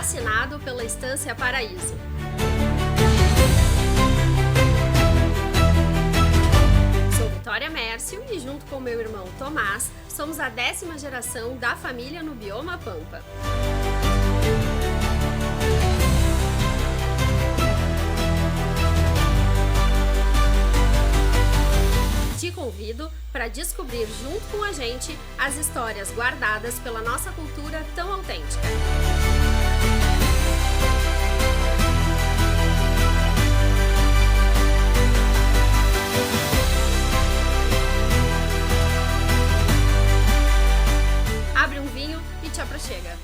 assinado pela Estância Paraíso. Sou Vitória Mércio e junto com meu irmão Tomás, somos a 10ª geração da família no Bioma Pampa. Te convido para descobrir junto com a gente as histórias guardadas pela nossa cultura tão autêntica. Abre um vinho e te aproxega.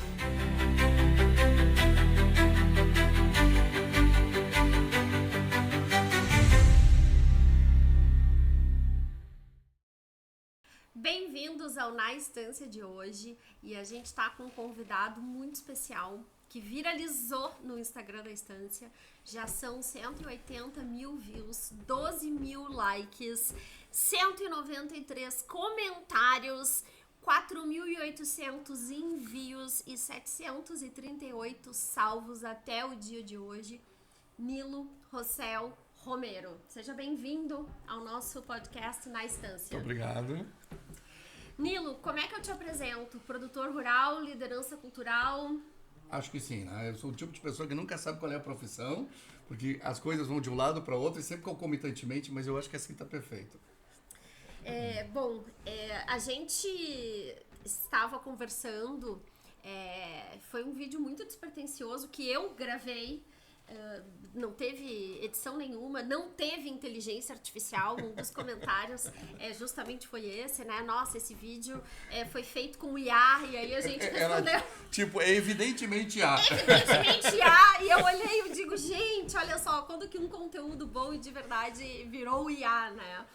Bem-vindos ao Na Estância de hoje, e a gente tá com um convidado muito especial que viralizou no Instagram da Estância. Já são 180 mil views, 12 mil likes, 193 comentários, 4.800 envios e 738 salvos até o dia de hoje. Nilo Rossel Romero, seja bem-vindo ao nosso podcast Na Estância. Muito obrigado. Nilo, como é que eu te apresento? Produtor rural, liderança cultural? Acho que sim, né? Eu sou o tipo de pessoa que nunca sabe qual é a profissão, porque as coisas vão de um lado para o outro e sempre concomitantemente, mas eu acho que assim tá perfeito. A gente estava conversando, foi um vídeo muito despretensioso que eu gravei. Não teve edição nenhuma, não teve inteligência artificial. Um dos comentários justamente foi esse, né? Nossa, esse vídeo foi feito com IA, e aí a gente respondeu. É evidentemente IA. Evidentemente IA, e eu olhei e digo, gente, olha só, quando que um conteúdo bom e de verdade virou IA, né?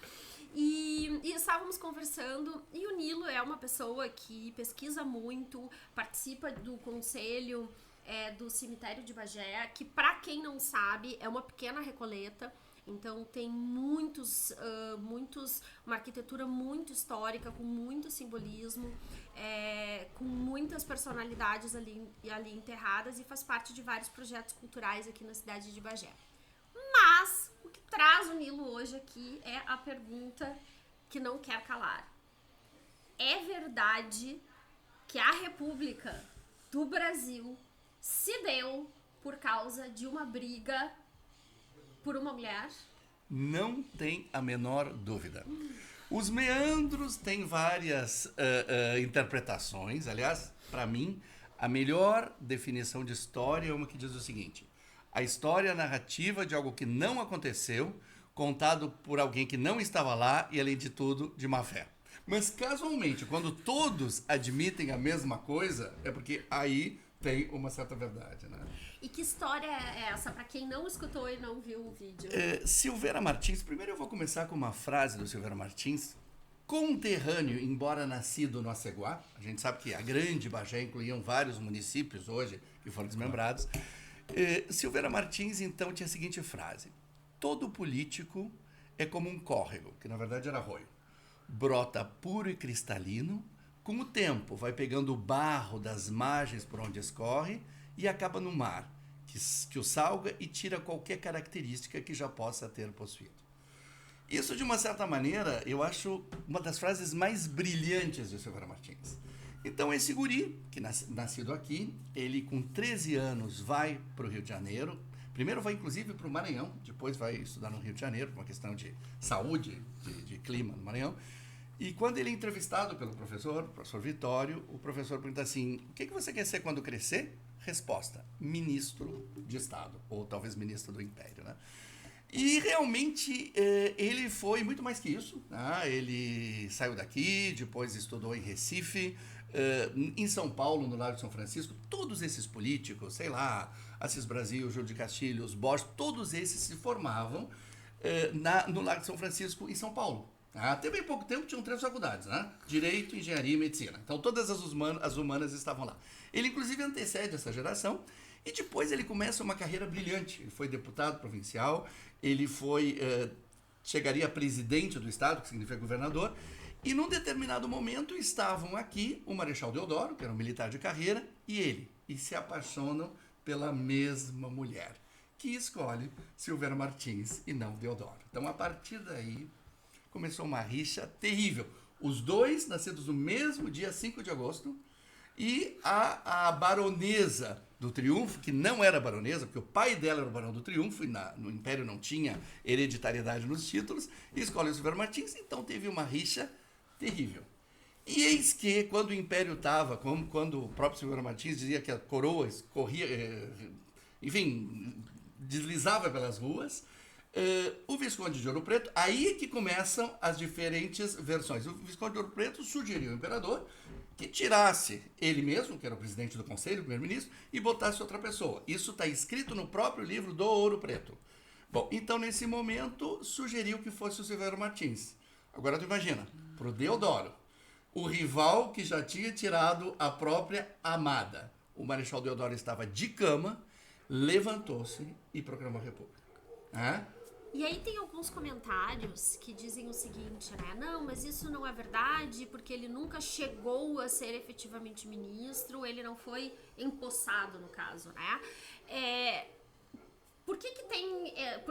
E estávamos conversando, e o Nilo é uma pessoa que pesquisa muito, participa do conselho do cemitério de Bagé, que, para quem não sabe, é uma pequena recoleta. Então tem uma arquitetura muito histórica, com muito simbolismo, com muitas personalidades ali enterradas, e faz parte de vários projetos culturais aqui na cidade de Bagé. Mas o que traz o Nilo hoje aqui é a pergunta que não quer calar. É verdade que a República do Brasil se deu por causa de uma briga por uma mulher? Não tem a menor dúvida. Os meandros têm várias interpretações. Aliás, para mim, a melhor definição de história é uma que diz o seguinte: a história é a narrativa de algo que não aconteceu, contado por alguém que não estava lá e, além de tudo, de má fé. Mas, casualmente, quando todos admitem a mesma coisa, é porque aí tem uma certa verdade, né? E que história é essa, para quem não escutou e não viu o vídeo? Silveira Martins, primeiro eu vou começar com uma frase do Silveira Martins, conterrâneo, embora nascido no Aceguá. A gente sabe que a grande Bagé incluíam vários municípios hoje que foram desmembrados. Silveira Martins, então, tinha a seguinte frase: todo político é como um córrego, que na verdade era arroio. Brota puro e cristalino, com o tempo vai pegando o barro das margens por onde escorre e acaba no mar, que o salga e tira qualquer característica que já possa ter possuído. Isso, de uma certa maneira, eu acho uma das frases mais brilhantes de Silveira Martins. Então, esse guri, que nascido aqui, ele com 13 anos vai para o Rio de Janeiro. Primeiro vai, inclusive, para o Maranhão, depois vai estudar no Rio de Janeiro, por uma questão de saúde, de clima no Maranhão. E quando ele é entrevistado pelo professor Vitório, o professor pergunta assim: o que você quer ser quando crescer? Resposta: ministro de Estado, ou talvez ministro do Império, né? E realmente ele foi muito mais que isso, né? Ele saiu daqui, depois estudou em Recife, em São Paulo, no Largo de São Francisco. Todos esses políticos, sei lá, Assis Brasil, Júlio de Castilhos, os Borges, todos esses se formavam no Largo de São Francisco, em São Paulo. Até bem pouco tempo tinham 3 faculdades, né? Direito, Engenharia e Medicina. Então todas as humanas estavam lá. Ele, inclusive, antecede essa geração, e depois ele começa uma carreira brilhante. Ele foi deputado provincial, ele chegaria a presidente do estado, que significa governador, e num determinado momento estavam aqui o Marechal Deodoro, que era um militar de carreira, e ele, e se apaixonam pela mesma mulher, que escolhe Silveira Martins e não Deodoro. Então, a partir daí, começou uma rixa terrível. Os dois nascidos no mesmo dia, 5 de agosto, e a baronesa do Triunfo, que não era baronesa, porque o pai dela era o barão do Triunfo, e no Império não tinha hereditariedade nos títulos, e escolhe o Silveira Martins, então teve uma rixa terrível. E eis que, quando o Império estava, quando o próprio Silveira Martins dizia que a coroa corria, enfim, deslizava pelas ruas, o Visconde de Ouro Preto, aí é que começam as diferentes versões. O Visconde de Ouro Preto sugeriu ao imperador que tirasse ele mesmo, que era o presidente do conselho, o primeiro-ministro, e botasse outra pessoa. Isso está escrito no próprio livro do Ouro Preto. Bom, então nesse momento sugeriu que fosse o Silveira Martins. Agora tu imagina, pro Deodoro, o rival que já tinha tirado a própria amada. O Marechal Deodoro estava de cama, levantou-se e proclamou a República. E aí tem alguns comentários que dizem o seguinte, né? Não, mas isso não é verdade, porque ele nunca chegou a ser efetivamente ministro, ele não foi empossado, no caso, né? Por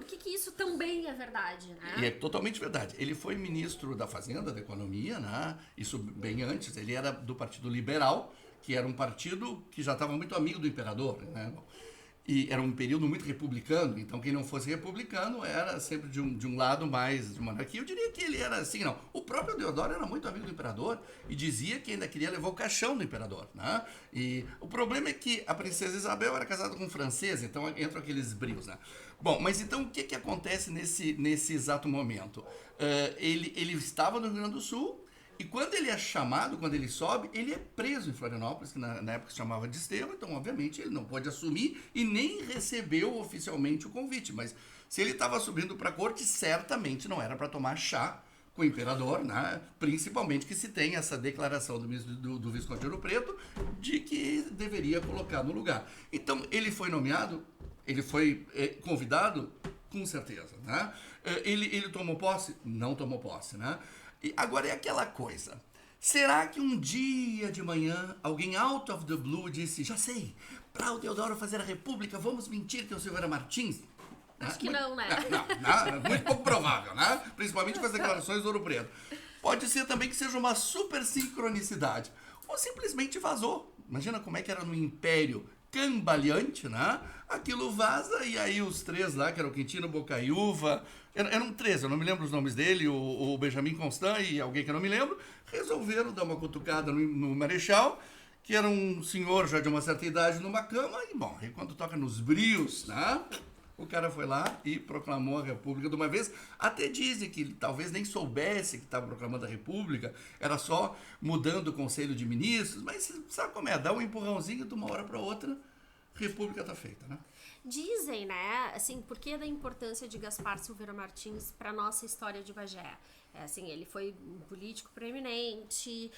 que isso também é verdade, né? E é totalmente verdade. Ele foi ministro da Fazenda, da Economia, né? Isso bem antes. Ele era do Partido Liberal, que era um partido que já estava muito amigo do imperador, né? E era um período muito republicano, então quem não fosse republicano era sempre de um lado mais de monarquia. Eu diria que ele era assim, não. O próprio Deodoro era muito amigo do imperador e dizia que ainda queria levar o caixão do imperador, né? E o problema é que a princesa Isabel era casada com um francês, então entram aqueles brios, né? Bom, mas então o que acontece nesse exato momento? Ele estava no Rio Grande do Sul. E quando ele é chamado, quando ele sobe, ele é preso em Florianópolis, que na época se chamava de Desterro, então obviamente ele não pode assumir e nem recebeu oficialmente o convite. Mas se ele estava subindo para a corte, certamente não era para tomar chá com o imperador, né? Principalmente que se tem essa declaração do Visconde de Ouro Preto de que deveria colocar no lugar. Então ele foi nomeado, ele foi convidado, com certeza, né? Ele tomou posse? Não tomou posse, né? E agora é aquela coisa. Será que um dia de manhã alguém out of the blue disse, já sei, para o Deodoro fazer a república, vamos mentir que é o Silveira Martins? Acho que não, né? Não, muito pouco provável, né? Principalmente com as declarações do Ouro Preto. Pode ser também que seja uma super sincronicidade. Ou simplesmente vazou. Imagina como é que era no Império cambaleante, né? Aquilo vaza e aí os três lá, que era o Quintino Bocaiúva, eram três, eu não me lembro os nomes dele, o Benjamin Constant e alguém que eu não me lembro, resolveram dar uma cutucada no Marechal, que era um senhor já de uma certa idade numa cama, e bom, aí quando toca nos brios, né? O cara foi lá e proclamou a República de uma vez. Até dizem que ele talvez nem soubesse que estava proclamando a República, era só mudando o Conselho de Ministros, mas sabe como é? Dá um empurrãozinho de uma hora para outra, República está feita, né? Dizem, né, assim, por que da importância de Gaspar Silveira Martins para nossa história de Bagé? Assim, ele foi um político preeminente,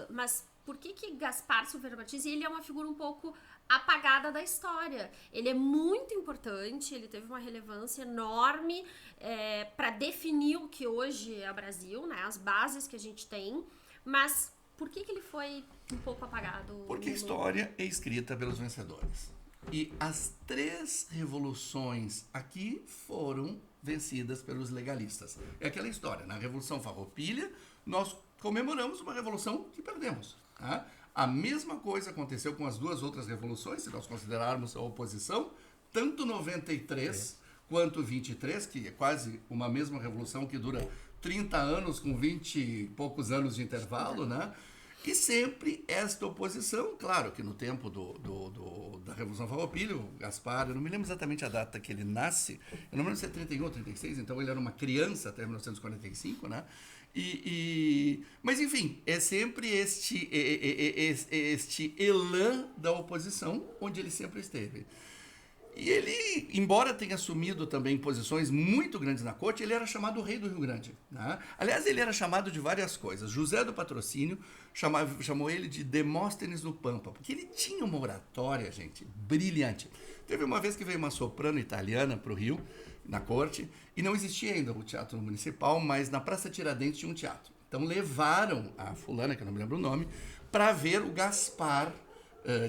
mas por que Gaspar Silveira Martins, ele é uma figura um pouco apagada da história? Ele é muito importante, ele teve uma relevância enorme para definir o que hoje é o Brasil, né, as bases que a gente tem, mas por que ele foi um pouco apagado? Porque a história é escrita pelos vencedores. E as 3 revoluções aqui foram vencidas pelos legalistas. É aquela história, na Revolução Farroupilha, nós comemoramos uma revolução que perdemos. Tá? A mesma coisa aconteceu com as 2 outras revoluções, se nós considerarmos a oposição, tanto 93 quanto 23, que é quase uma mesma revolução que dura 30 anos com 20 e poucos anos de intervalo, né? E sempre esta oposição, claro que no tempo da Revolução Farroupilha, o Gaspar, eu não me lembro exatamente a data que ele nasce, eu não me lembro se é 31 ou 36, então ele era uma criança até 1945, né? Mas enfim, é sempre este elan da oposição onde ele sempre esteve. E ele, embora tenha assumido também posições muito grandes na corte, ele era chamado o Rei do Rio Grande. Né? Aliás, ele era chamado de várias coisas. José do Patrocínio chamou ele de Demóstenes no Pampa, porque ele tinha uma oratória, gente, brilhante. Teve uma vez que veio uma soprano italiana para o Rio, na corte, e não existia ainda o teatro municipal, mas na Praça Tiradentes tinha um teatro. Então levaram a fulana, que eu não me lembro o nome, para ver o Gaspar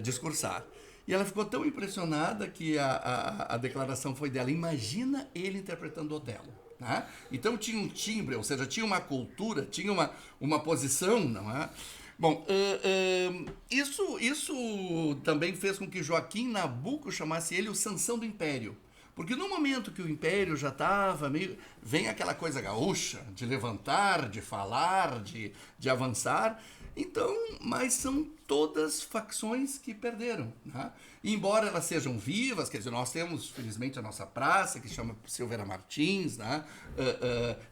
discursar. E ela ficou tão impressionada que a declaração foi dela. Imagina ele interpretando Otelo. Né? Então tinha um timbre, ou seja, tinha uma cultura, tinha uma posição, não é? Bom, isso também fez com que Joaquim Nabuco chamasse ele o Sansão do Império. Porque no momento que o Império já estava meio... Vem aquela coisa gaúcha de levantar, de falar, de avançar. Então, mas são todas facções que perderam. Né? E embora elas sejam vivas, quer dizer, nós temos, felizmente, a nossa praça, que se chama Silveira Martins, né?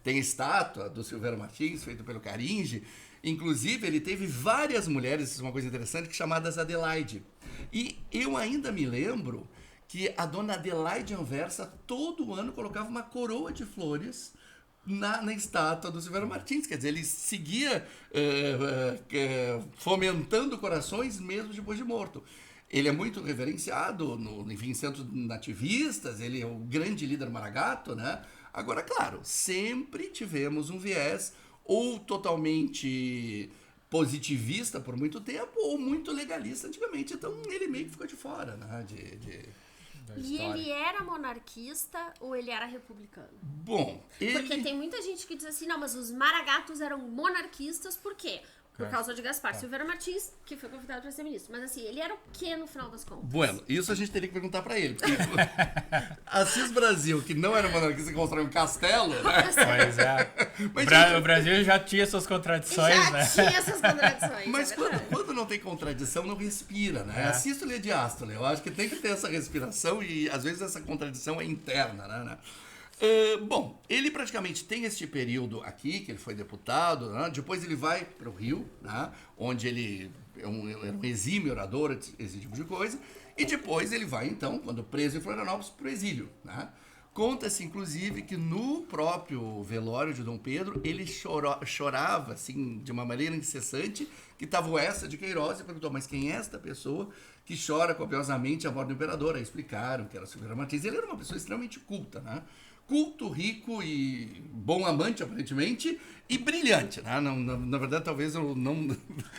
Tem a estátua do Silveira Martins, feita pelo Caringe. Inclusive, ele teve várias mulheres, isso é uma coisa interessante, chamadas Adelaide. E eu ainda me lembro que a dona Adelaide Anversa, todo ano, colocava uma coroa de flores na estátua do Silveira Martins. Quer dizer, ele seguia fomentando corações mesmo depois de morto. Ele é muito reverenciado em centros nativistas, ele é o grande líder maragato, né? Agora, claro, sempre tivemos um viés ou totalmente positivista por muito tempo, ou muito legalista antigamente. Então, ele meio que ficou de fora, né? E ele era monarquista ou ele era republicano? Bom, Porque tem muita gente que diz assim, não, mas os maragatos eram monarquistas, por quê? Por causa de Gaspar Silveira Martins, que foi convidado para ser ministro. Mas assim, ele era o quê no final das contas? Bueno, isso a gente teria que perguntar para ele. Porque Assis Brasil, que não era monarquista, constrói um castelo, né? Pois é. O Brasil já tinha suas contradições, né? Já tinha essas contradições. Mas quando não tem contradição, não respira, né? Assístole e diástole. Eu acho que tem que ter essa respiração e às vezes essa contradição é interna, né? Bom, ele praticamente tem este período aqui, que ele foi deputado, né? Depois ele vai para o Rio, né? Onde ele é um exímio orador, esse tipo de coisa, e depois ele vai, então, quando preso em Florianópolis, para o exílio. Né? Conta-se, inclusive, que no próprio velório de Dom Pedro, ele chorava, assim, de uma maneira incessante, que estava o Essa de Queiroz e perguntou, mas quem é esta pessoa que chora copiosamente a morte do imperador? Aí explicaram que era Silveira Martins. Ele era uma pessoa extremamente culta, né? Culto, rico e bom amante, aparentemente, e brilhante, né? Na verdade, talvez eu não...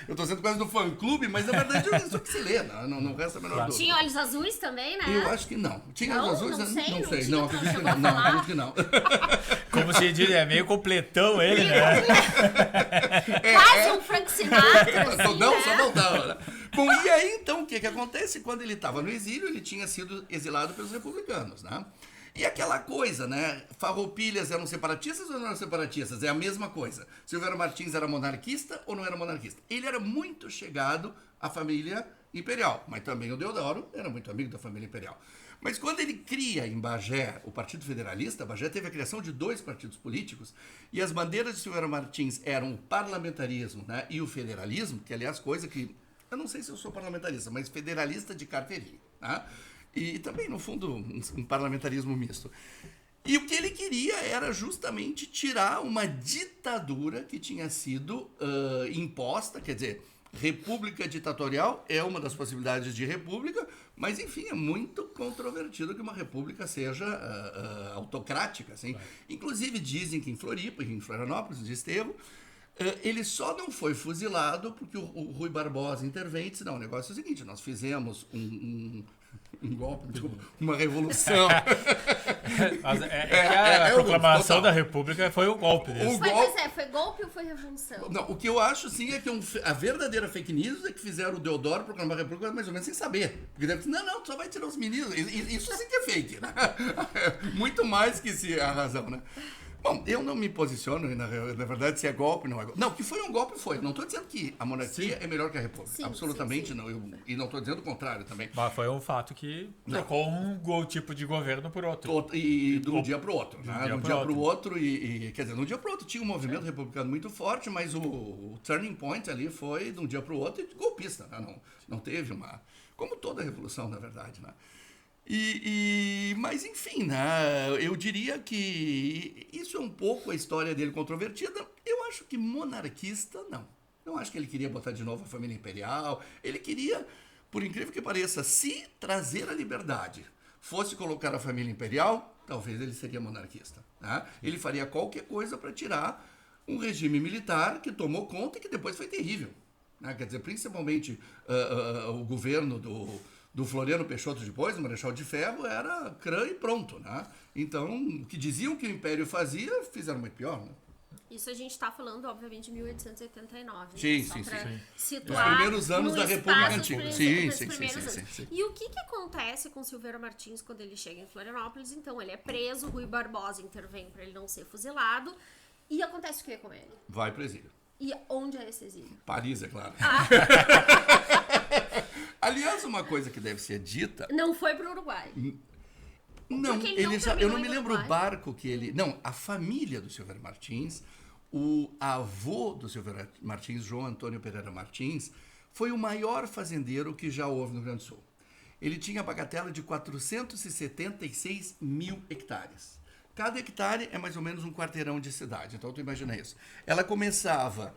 Eu tô sendo quase do fã-clube, mas na verdade é isso que se lê, né? Não resta a menor dúvida. Tinha olhos azuis também, né? Eu acho que não. Tinha olhos azuis? Não sei. Não, acredito que não. Não, acredito que não. Como se diz, é meio completão ele, né? Quase um Frank Sinatra, assim, Não, né? só voltava, né? Bom, e aí, então, o que acontece? Quando ele estava no exílio, ele tinha sido exilado pelos republicanos, né? E aquela coisa, né? Farroupilhas eram separatistas ou não eram separatistas? É a mesma coisa. Silveira Martins era monarquista ou não era monarquista? Ele era muito chegado à família imperial, mas também o Deodoro era muito amigo da família imperial. Mas quando ele cria em Bagé o Partido Federalista, Bagé teve a criação de 2 partidos políticos e as bandeiras de Silveira Martins eram o parlamentarismo, né, e o federalismo, que aliás coisa que... Eu não sei se eu sou parlamentarista, mas federalista de carteirinha, né? E também, no fundo, um parlamentarismo misto. E o que ele queria era justamente tirar uma ditadura que tinha sido imposta, quer dizer, república ditatorial é uma das possibilidades de república, mas, enfim, é muito controvertido que uma república seja autocrática. Assim. Inclusive, dizem que em Floripa, em Florianópolis, onde esteve, ele só não foi fuzilado porque o Rui Barbosa intervém e disse, não, o negócio é o seguinte, nós fizemos um golpe, uma revolução. A proclamação da República foi o golpe desse. Foi golpe ou foi revolução? Não, o que eu acho, sim, é que a verdadeira fake news é que fizeram o Deodoro proclamar a República mais ou menos sem saber. Porque deve dizer, não, só vai tirar os meninos. Isso sim que é fake, né? Muito mais que se a razão, né? Bom, eu não me posiciono, na verdade, se é golpe ou não é golpe. Não, que foi um golpe, foi. Não estou dizendo que a monarquia é melhor que a república. Sim, absolutamente sim. não. E não estou dizendo o contrário também. Mas foi um fato que trocou um tipo de governo por outro. E de um dia para o outro. De um Né? dia De um pro dia para o outro. Quer dizer, de um dia para o outro tinha um movimento republicano muito forte, mas o turning point ali foi de um dia para o outro e golpista. Né? Não teve uma... Como toda revolução, na verdade, né? Mas, enfim, né, eu diria que isso é um pouco a história dele controvertida. Eu acho que monarquista, não. Não acho que ele queria botar de novo a família imperial. Ele queria, por incrível que pareça, se trazer a liberdade fosse colocar a família imperial, talvez ele seria monarquista. Né? Ele faria qualquer coisa para tirar um regime militar que tomou conta e que depois foi terrível. Né? Quer dizer, principalmente o governo do Floriano Peixoto depois, o Marechal de Ferro, era crã e pronto, né? Então, o que diziam que o Império fazia, fizeram muito pior, né? Isso a gente está falando, obviamente, de 1889. Sim, né? Só sim, pra sim. situar Os primeiros anos no da República espaço Antiga. dos Sim, primeiros anos. sim. E o que acontece com Silveira Martins quando ele chega em Florianópolis? Então, ele é preso, Rui Barbosa intervém para ele não ser fuzilado. E acontece o que com ele? Vai para o exílio. E onde é esse exílio? Paris, é claro. Aliás, uma coisa que deve ser dita... Não foi para o Uruguai. Não, Porque ele não eu terminou não me em lembro o Uruguai. barco que ele... Não, a família do Silveira Martins, o avô do Silveira Martins, João Antônio Pereira Martins, foi o maior fazendeiro que já houve no Rio Grande do Sul. Ele tinha a bagatela de 476 mil hectares. Cada hectare é mais ou menos um quarteirão de cidade, então tu imagina isso. Ela começava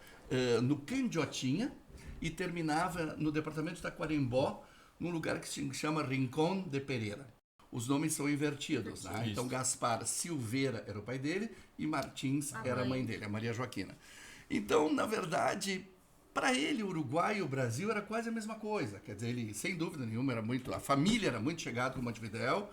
no Candiotinha e terminava no departamento de Taquarembó, num lugar que se chama Rincón de Pereira. Os nomes são invertidos, né? Isso. Então Gaspar Silveira era o pai dele e Martins era a mãe dele, a Maria Joaquina. Então, na verdade, para ele, o Uruguai e o Brasil era quase a mesma coisa. Quer dizer, ele, sem dúvida nenhuma, a família era muito chegada com Montevidéu.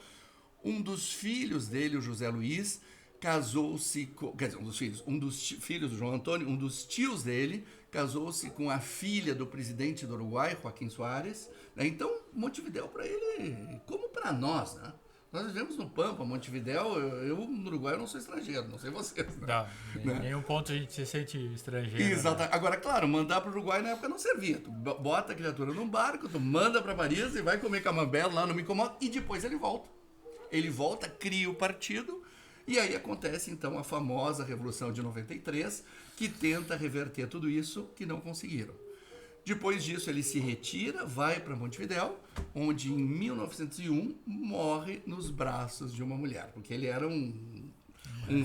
Um dos filhos dele, o José Luiz, casou-se com... Quer dizer, um dos filhos do João Antônio, um dos tios dele, casou-se com a filha do presidente do Uruguai, Joaquim Soares. Né? Então, Montevidéu para ele, como para nós, né? Nós vivemos no Pampa, Montevidéu, eu no Uruguai eu não sou estrangeiro, não sei vocês. Né? Não, em nenhum ponto a gente se sente estrangeiro. Exato. Né? Agora, claro, mandar para o Uruguai na época não servia. Tu bota a criatura num barco, tu manda para Paris e vai comer camembert lá, não me incomoda, e depois ele volta. Ele volta, cria o partido, e aí acontece então a famosa Revolução de 93, que tenta reverter tudo isso que não conseguiram. Depois disso ele se retira, vai para Montevidéu, onde em 1901 morre nos braços de uma mulher, porque ele era um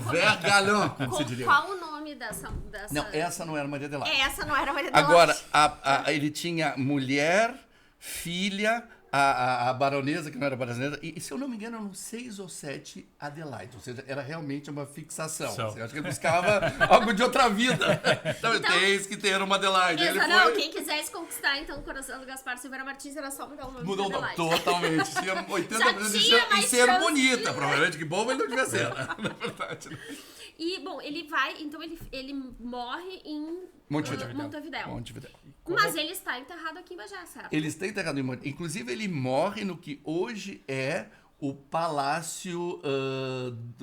vergalhão, como se diria. Qual o nome dessa... Não, essa não era Maria Adelaide. Essa não era Maria Adelaide. Agora, ele tinha mulher, filha, a baronesa, que não era baronesa, e se eu não me engano, eram 6 ou 7 Adelaide, ou seja, era realmente uma fixação. Eu acho que ele buscava algo de outra vida. Então, tens que ter uma Adelaide. Quem quisesse conquistar, então, o coração do Gaspar Silveira Martins era só mudar o nome Mudou de Adelaide. totalmente. Tinha 80% de tinha chance mais e ser chance bonita, de- provavelmente, que boba ele não devia ser, né? Na verdade. E, bom, ele vai... Então, ele morre em Montevidéu. Montevidéu. Mas ele está enterrado aqui em Bagé, certo? Ele está enterrado em Montevidéu. Inclusive, ele morre no que hoje é o palácio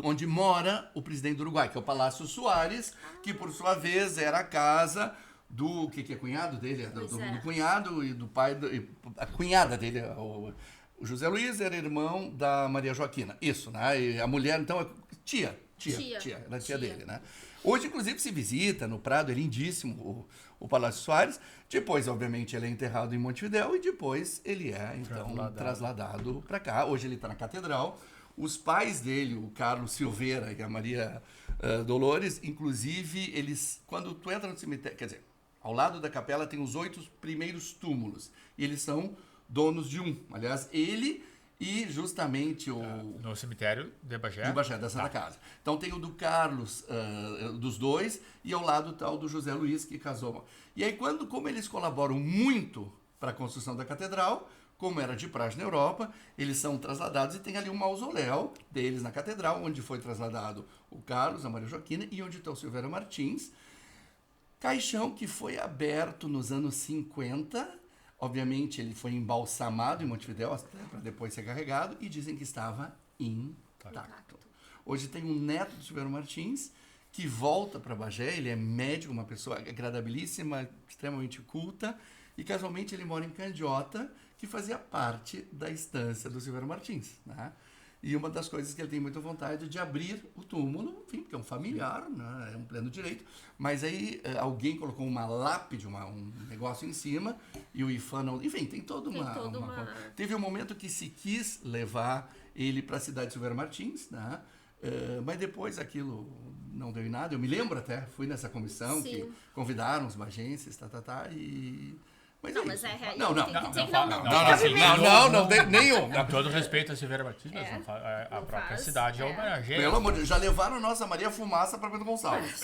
onde mora o presidente do Uruguai, que é o Palácio Soares, que, por sua vez, era a casa do... que é cunhado dele? Do cunhado e do pai... a cunhada dele, o José Luiz, era irmão da Maria Joaquina. Isso, né? E a mulher, então, é tia. Era tia dele, né? Hoje, inclusive, se visita no Prado, é lindíssimo o Palácio Soares. Depois, obviamente, ele é enterrado em Montevidéu e depois ele é, então, trasladado para cá. Hoje ele está na Catedral. Os pais dele, o Carlos Silveira e a Maria Dolores, inclusive, eles, quando tu entra no cemitério, quer dizer, ao lado da capela tem os 8 primeiros túmulos. E eles são donos de um. Aliás, ele... E justamente No cemitério de Bagé? De Bagé, da Santa Casa. Então tem o do Carlos, dos dois, e ao lado está o do José Luiz, que casou. E aí, como eles colaboram muito para a construção da catedral, como era de praxe na Europa, eles são trasladados e tem ali um mausoléu deles na catedral, onde foi trasladado o Carlos, a Maria Joaquina, e onde está o Silveira Martins. Caixão que foi aberto nos anos 50. Obviamente, ele foi embalsamado em Montevidéu para depois ser carregado e dizem que estava intacto. Hoje tem um neto do Silveira Martins que volta para Bagé, ele é médico, uma pessoa agradabilíssima, extremamente culta, e casualmente ele mora em Candiota, que fazia parte da estância do Silveira Martins, né? E uma das coisas que ele tem muita vontade de abrir o túmulo, enfim, porque é um familiar, né? É um pleno direito, mas aí alguém colocou uma lápide, um negócio em cima, e o IFAM não... Enfim, tem toda uma... Teve um momento que se quis levar ele para a cidade de Silveira Martins, né? Mas depois aquilo não deu em nada. Eu me lembro até, fui nessa comissão que convidaram os bagenses, e Mas Não, é mas isso. é... Não, não. Tem que dizer que não, não não, tem cabimento. Não, nenhum. Com todo respeito a Silveira Batista, É. a Não própria faz, cidade é. homenageia. Pelo amor de Deus, já levaram nossa Maria Fumaça para Bento Gonçalves.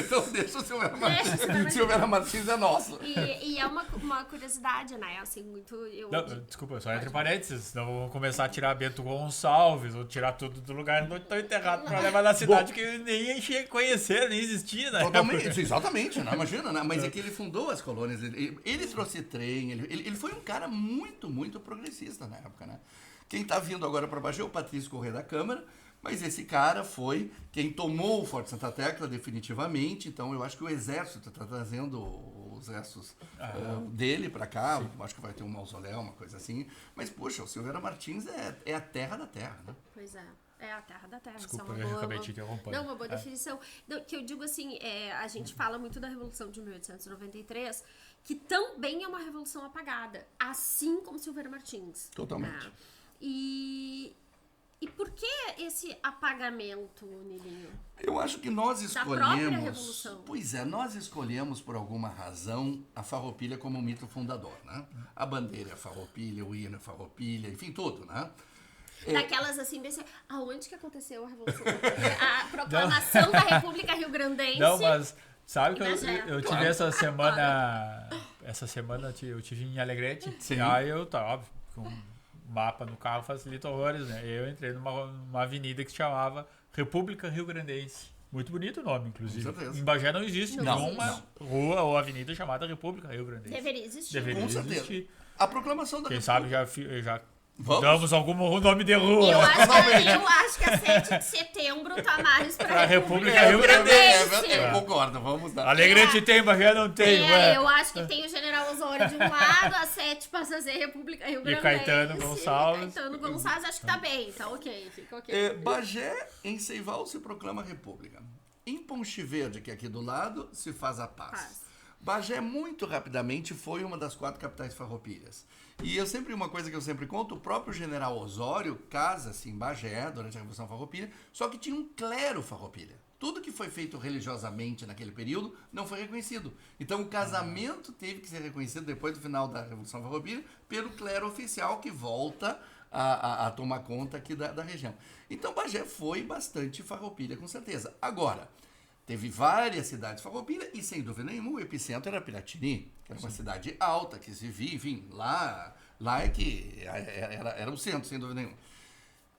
Então deixa o Silveira Deixa o Silveira Martins. Silveira Martins é nosso. E é uma curiosidade, né? Assim, muito... Não, desculpa, só entre parênteses, senão vamos começar a tirar Bento Gonçalves, ou tirar tudo do lugar onde estão enterrados pra levar na cidade que nem conhecer, nem existia, né? Totalmente, exatamente, né? Imagina, né? Mas é que ele fundou as colônias, ele trouxe trem, ele foi um cara muito, muito progressista na época, né? Quem tá vindo agora para Bagé é o Patrício Corrêa da Câmara, mas esse cara foi quem tomou o Forte Santa Tecla definitivamente, então eu acho que o exército está trazendo os restos dele para cá, acho que vai ter um mausoléu, uma coisa assim, mas poxa, o Silveira Martins é a terra da terra, né? Pois é. É a terra da terra. Desculpa, isso é eu acabei te interrompendo. Não, uma boa definição. Não, que eu digo assim, a gente fala muito da Revolução de 1893, que também é uma revolução apagada, assim como Silveira Martins. Totalmente. Né? E por que esse apagamento, Nilinho? Eu acho que nós Da própria escolhemos. Revolução. Pois é, nós escolhemos por alguma razão a Farroupilha como o mito fundador, né? A bandeira é a Farroupilha, o hino é a Farroupilha, enfim, tudo, né? Daquelas assim, desse, aonde que aconteceu a Revolução? A proclamação da República Rio-Grandense. Não, mas sabe que Bagé. eu tive essa semana. Essa semana eu tive em Alegrete. Sim. Aí eu tava, óbvio, com um mapa no carro facilita horrores, né? Eu entrei numa avenida que se chamava República Rio-Grandense. Muito bonito o nome, inclusive. Com certeza. Em Bagé não existe Não nenhuma existe. rua ou avenida chamada República Rio-Grandense. Deveria existir. Deveria Com certeza. existir. A proclamação da Quem República. sabe já Vamos? damos algum nome de rua. Eu acho que a 7 de setembro tá mais pra Pra República República Rio-Grandense. Eu concordo, vamos dar. Alegrete tem, Bagé não tem. ué. Eu acho que tem o General Osório de um lado, a 7 passa a ser República Rio-Grandense. Caetano Gonçalves. E Caetano Gonçalves, acho que tá bem, tá ok, fica ok. Bagé, em Seival, se proclama República. Em Ponte Verde, que é aqui do lado, se faz a paz. Paz. Bagé, muito rapidamente, foi uma das 4 capitais farroupilhas. E uma coisa que eu sempre conto, o próprio general Osório casa-se em Bagé, durante a Revolução Farroupilha, só que tinha um clero farroupilha. Tudo que foi feito religiosamente naquele período não foi reconhecido. Então o casamento teve que ser reconhecido depois do final da Revolução Farroupilha pelo clero oficial que volta a tomar conta aqui da região. Então Bagé foi bastante farroupilha, com certeza. Agora, teve várias cidades farroupilha e, sem dúvida nenhuma, o epicentro era Piratini, que era uma cidade alta, que se via, enfim, lá é que era o centro, sem dúvida nenhuma.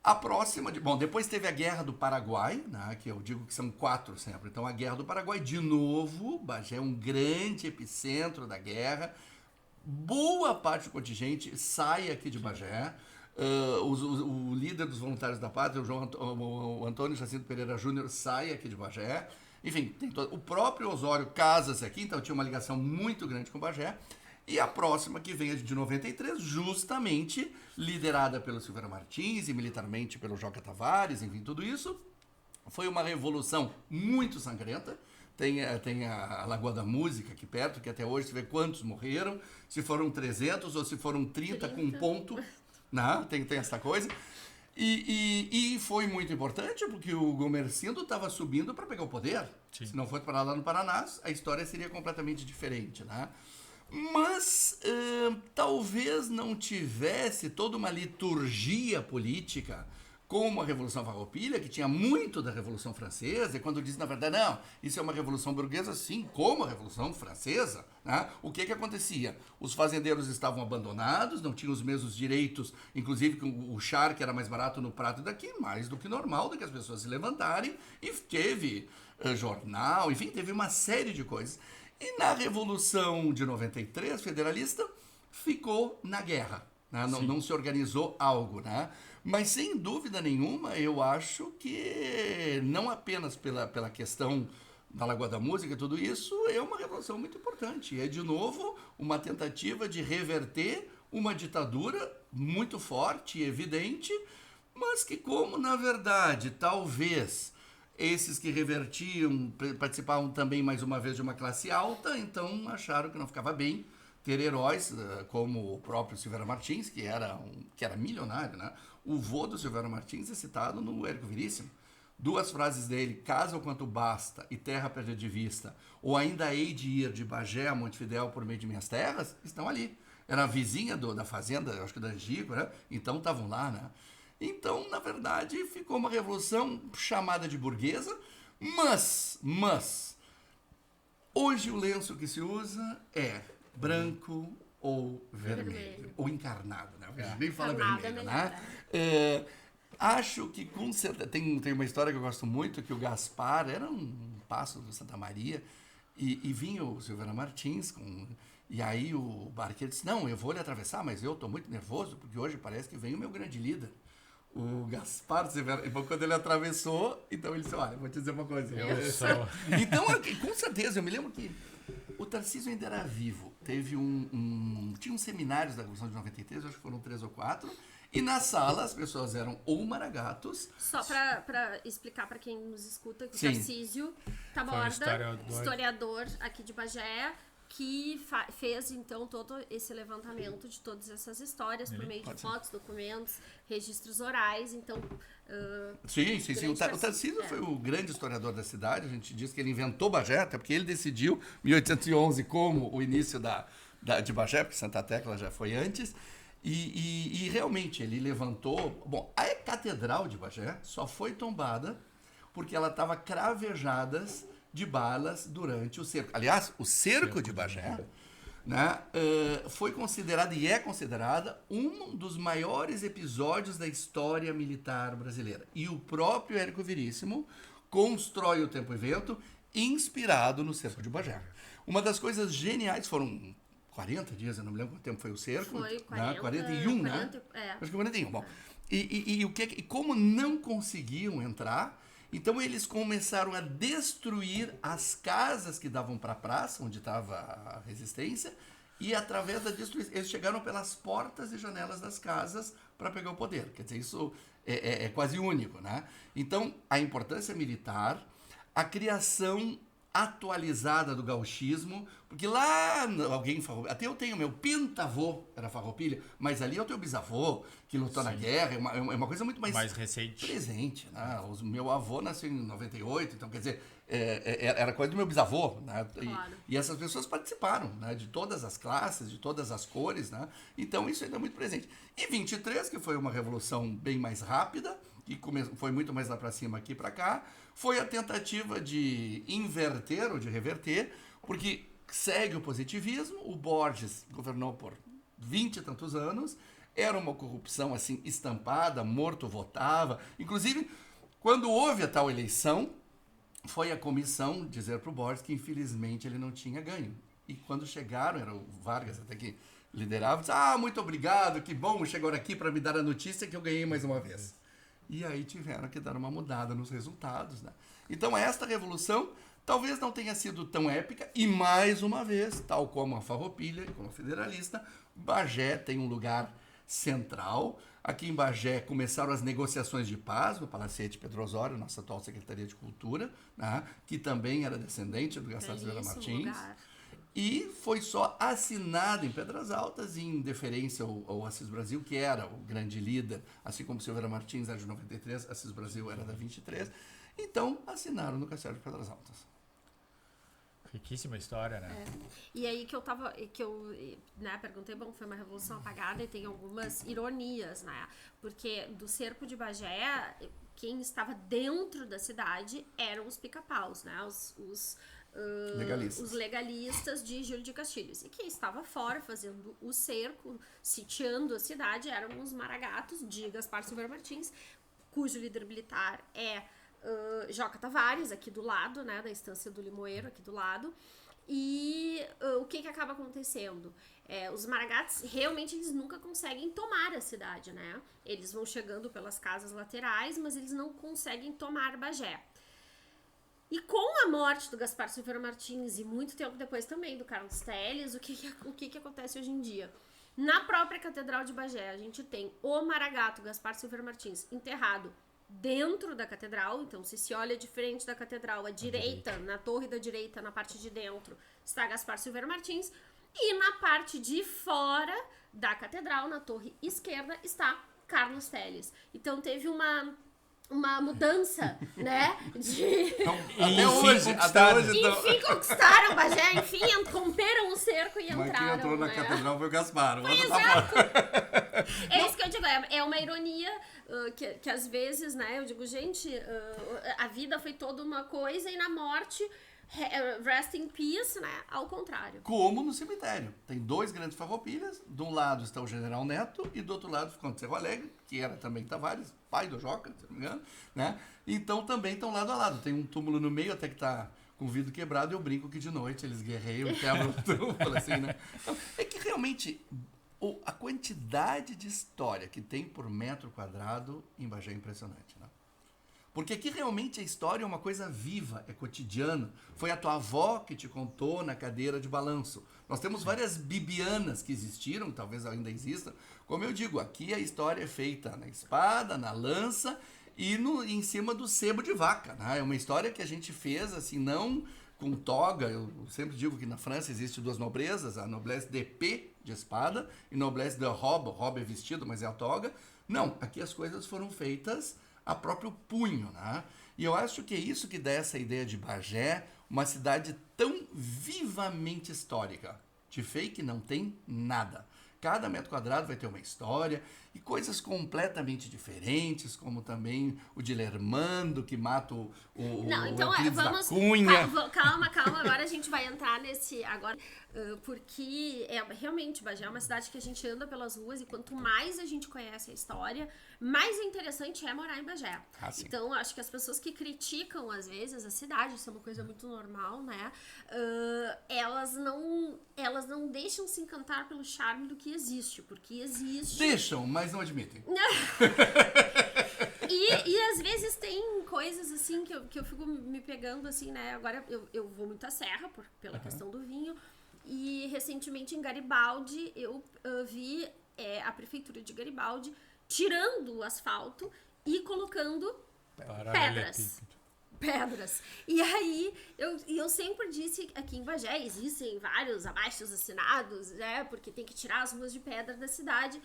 A próxima, depois teve a Guerra do Paraguai, né, que eu digo que são 4 sempre. Então, a Guerra do Paraguai, de novo, Bagé é um grande epicentro da guerra. Boa parte do contingente sai aqui de Bagé. O líder dos Voluntários da Pátria, o Antônio Jacinto Pereira Júnior, sai aqui de Bagé. Enfim, o próprio Osório casa-se aqui, então tinha uma ligação muito grande com Bagé. E a próxima, que vem de 93, justamente liderada pelo Silveira Martins e militarmente pelo Joca Tavares, enfim, tudo isso. Foi uma revolução muito sangrenta. Tem a Lagoa da Música aqui perto, que até hoje se vê quantos morreram, se foram 300 ou se foram 30 com um ponto. Né? Tem essa coisa. E foi muito importante porque o Gomercindo estava subindo para pegar o poder. Sim. Se não fosse para lá no Paraná, a história seria completamente diferente, né? Mas talvez não tivesse toda uma liturgia política como a Revolução Farroupilha, que tinha muito da Revolução Francesa, e quando diz, na verdade, não, isso é uma Revolução Burguesa, sim, como a Revolução Francesa, né? O que acontecia? Os fazendeiros estavam abandonados, não tinham os mesmos direitos, inclusive o charque era mais barato no prato daqui, mais do que normal, do que as pessoas se levantarem, e teve jornal, enfim, teve uma série de coisas. E na Revolução de 93, federalista, ficou na guerra, né? Não se organizou algo, né? Mas, sem dúvida nenhuma, eu acho que não apenas pela questão da Lagoa da Música e tudo isso, é uma revolução muito importante. É, de novo, uma tentativa de reverter uma ditadura muito forte e evidente, mas que, como, na verdade, talvez esses que revertiam participavam também, mais uma vez, de uma classe alta, então acharam que não ficava bem ter heróis como o próprio Silveira Martins, que era milionário, né? O vô do Silveira Martins é citado no Érico Veríssimo. duas frases dele, casa o quanto basta e terra perde de vista, ou ainda hei de ir de Bagé a Montevidéu por meio de minhas terras, estão ali. Era a vizinha da fazenda, acho que da Angico, né? Então estavam lá, né? Então, na verdade, ficou uma revolução chamada de burguesa, mas, hoje o lenço que se usa é branco ou vermelho, ou encarnado, né? A gente nem fala Encarnado vermelho, é né? Acho que com certeza, tem uma história que eu gosto muito, que o Gaspar era um pássaro do Santa Maria, e vinha o Silveira Martins, e aí o barqueiro disse, não, eu vou lhe atravessar, mas eu estou muito nervoso, porque hoje parece que vem o meu grande líder. O Gaspar Silveira, quando ele atravessou, então ele disse, olha, vou te dizer uma coisa. Então, com certeza, eu me lembro que o Tarcísio ainda era vivo. Teve tinha uns seminários da Revolução de 93, acho que foram 3 ou 4, e na sala as pessoas eram ou maragatos... Só pra explicar pra quem nos escuta, que o Sim. Tarcísio Taborda, historiador aqui de Bagé, que fez, então, todo esse levantamento de todas essas histórias por meio de fotos, documentos, registros orais, então... Sim. O Tarcísio foi o grande historiador da cidade, a gente diz que ele inventou Bagé, até porque ele decidiu, 1811, como o início de Bagé, porque Santa Tecla já foi antes, e realmente ele levantou... Bom, a Catedral de Bagé só foi tombada porque ela estava cravejada de balas durante o cerco. Aliás, o cerco de Bagé, né, foi considerado e é considerada um dos maiores episódios da história militar brasileira. E o próprio Érico Veríssimo constrói o Tempo e Vento inspirado no cerco de Bagé. Uma das coisas geniais, foram 40 dias, eu não me lembro quanto tempo foi o cerco. Foi 40, né? 41, 40, né? é. Acho que 41. Bom, e como não conseguiam entrar, então eles começaram a destruir as casas que davam para a praça, onde estava a resistência, e através da destruição, eles chegaram pelas portas e janelas das casas para pegar o poder. Quer dizer, isso é quase único, né? Então, a importância militar, a criação atualizada do gauchismo, porque lá alguém até eu tenho meu pentavô era farroupilha, mas ali é o teu bisavô que lutou na guerra, é uma coisa muito mais recente, presente, né? Meu avô nasceu em 98, então quer dizer, era coisa do meu bisavô, né? Claro. E essas pessoas participaram, né? De todas as classes, de todas as cores, né? Então isso ainda é muito presente. E 23, que foi uma revolução bem mais rápida, que foi muito mais lá para cima aqui para cá, foi a tentativa de inverter ou de reverter, porque segue o positivismo, o Borges governou por 20 e tantos anos, era uma corrupção assim estampada, morto votava, inclusive quando houve a tal eleição, foi a comissão dizer para o Borges que infelizmente ele não tinha ganho. E quando chegaram, era o Vargas até que liderava, disse, muito obrigado, que bom, chegaram aqui para me dar a notícia que eu ganhei mais uma vez. E aí tiveram que dar uma mudada nos resultados, né? Então esta revolução talvez não tenha sido tão épica e mais uma vez, tal como a Farroupilha, como a Federalista, Bagé tem um lugar central. Aqui em Bagé começaram as negociações de paz no Palacete Pedro Osório, nossa atual Secretaria de Cultura, né? Que também era descendente do Gaspar Silveira Martins. E foi só assinado em Pedras Altas em deferência ao Assis Brasil, que era o grande líder, assim como Silveira Martins era de 93, Assis Brasil era da 23. Então, assinaram no Castelo de Pedras Altas. Riquíssima história, né? E aí que eu perguntei, bom, foi uma revolução apagada e tem algumas ironias, né? Porque do cerco de Bagé, quem estava dentro da cidade eram os pica-paus, né? Os legalistas de Júlio de Castilhos. E quem estava fora fazendo o cerco, sitiando a cidade, eram os maragatos de Gaspar Silveira Martins, cujo líder militar é Joca Tavares, aqui do lado, né, da estância do Limoeiro, aqui do lado. E o que acaba acontecendo? Os maragatos, realmente, eles nunca conseguem tomar a cidade, né? Eles vão chegando pelas casas laterais, mas eles não conseguem tomar Bagé. E com a morte do Gaspar Silveira Martins e muito tempo depois também do Carlos Telles, o que acontece hoje em dia? Na própria Catedral de Bagé, a gente tem o maragato Gaspar Silveira Martins enterrado dentro da catedral. Então, se olha de frente da catedral, à direita, na torre da direita, na parte de dentro, está Gaspar Silveira Martins. E na parte de fora da catedral, na torre esquerda, está Carlos Telles. Então, teve uma uma mudança, né? Então, Enfim, até hoje então, Enfim, conquistaram Bagé, enfim, romperam o cerco e mas entraram. quem entrou na né? catedral foi o Gaspar. O outro tá Exato. fora. É isso que eu digo, é uma ironia que às vezes, né, eu digo, gente, a vida foi toda uma coisa e na morte, rest in peace, né, ao contrário. Como no cemitério. Tem 2 grandes farroupilhas. De um lado está o General Neto e do outro lado ficou o Cerro Alegre, que era também Tavares, pai do Joca, se não me engano, né? Então também estão lado a lado. Tem um túmulo no meio até que tá com o vidro quebrado e eu brinco que de noite eles guerreiam e quebram o túmulo, assim, né? Então, é que realmente a quantidade de história que tem por metro quadrado em Bagé é impressionante, né? Porque aqui realmente a história é uma coisa viva, é cotidiano. Foi a tua avó que te contou na cadeira de balanço. Nós temos várias bibianas que existiram, talvez ainda existam. Como eu digo, aqui a história é feita na espada, na lança e em cima do sebo de vaca, né? É uma história que a gente fez assim, não com toga. Eu sempre digo que na França existe 2 nobrezas, a noblesse d'épée, de espada, e noblesse de robe. Robe é vestido, mas é a toga. Não, aqui as coisas foram feitas a próprio punho, né? E eu acho que é isso que dá essa ideia de Bagé, uma cidade tão vivamente histórica. De fake não tem nada. Cada metro quadrado vai ter uma história e coisas completamente diferentes, como também o de Lermando, que mata o Não, então Euclides da vamos. Cunha. Calma. Agora a gente vai entrar nesse. Agora, porque realmente Bagé é uma cidade que a gente anda pelas ruas e quanto mais a gente conhece a história, mais interessante é morar em Bagé. Sim. Então, acho que as pessoas que criticam, às vezes, a cidade, isso é uma coisa muito normal, né? Elas não deixam se encantar pelo charme do que existe, porque existe. Deixam, mas não admitem. E às vezes tem coisas assim que eu fico me pegando assim, né? Agora eu vou muito à serra pela questão do vinho. E recentemente em Garibaldi eu vi a prefeitura de Garibaldi tirando o asfalto e colocando pedras. E aí, eu sempre disse que aqui em Bagé existem vários abaixo-assinados, né? Porque tem que tirar as ruas de pedra da cidade.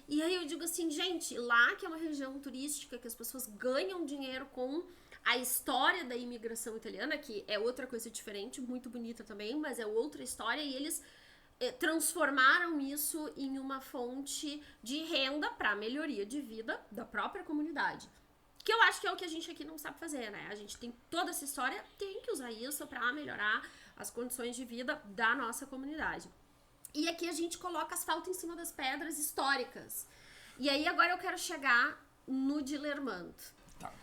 E aí eu digo assim, gente, lá que é uma região turística, que as pessoas ganham dinheiro com a história da imigração italiana, que é outra coisa diferente, muito bonita também, mas é outra história, e eles transformaram isso em uma fonte de renda para melhoria de vida da própria comunidade. Que eu acho que é o que a gente aqui não sabe fazer, né? A gente tem toda essa história, tem que usar isso para melhorar as condições de vida da nossa comunidade. E aqui a gente coloca asfalto em cima das pedras históricas. E aí agora eu quero chegar no de Lermando. Tá.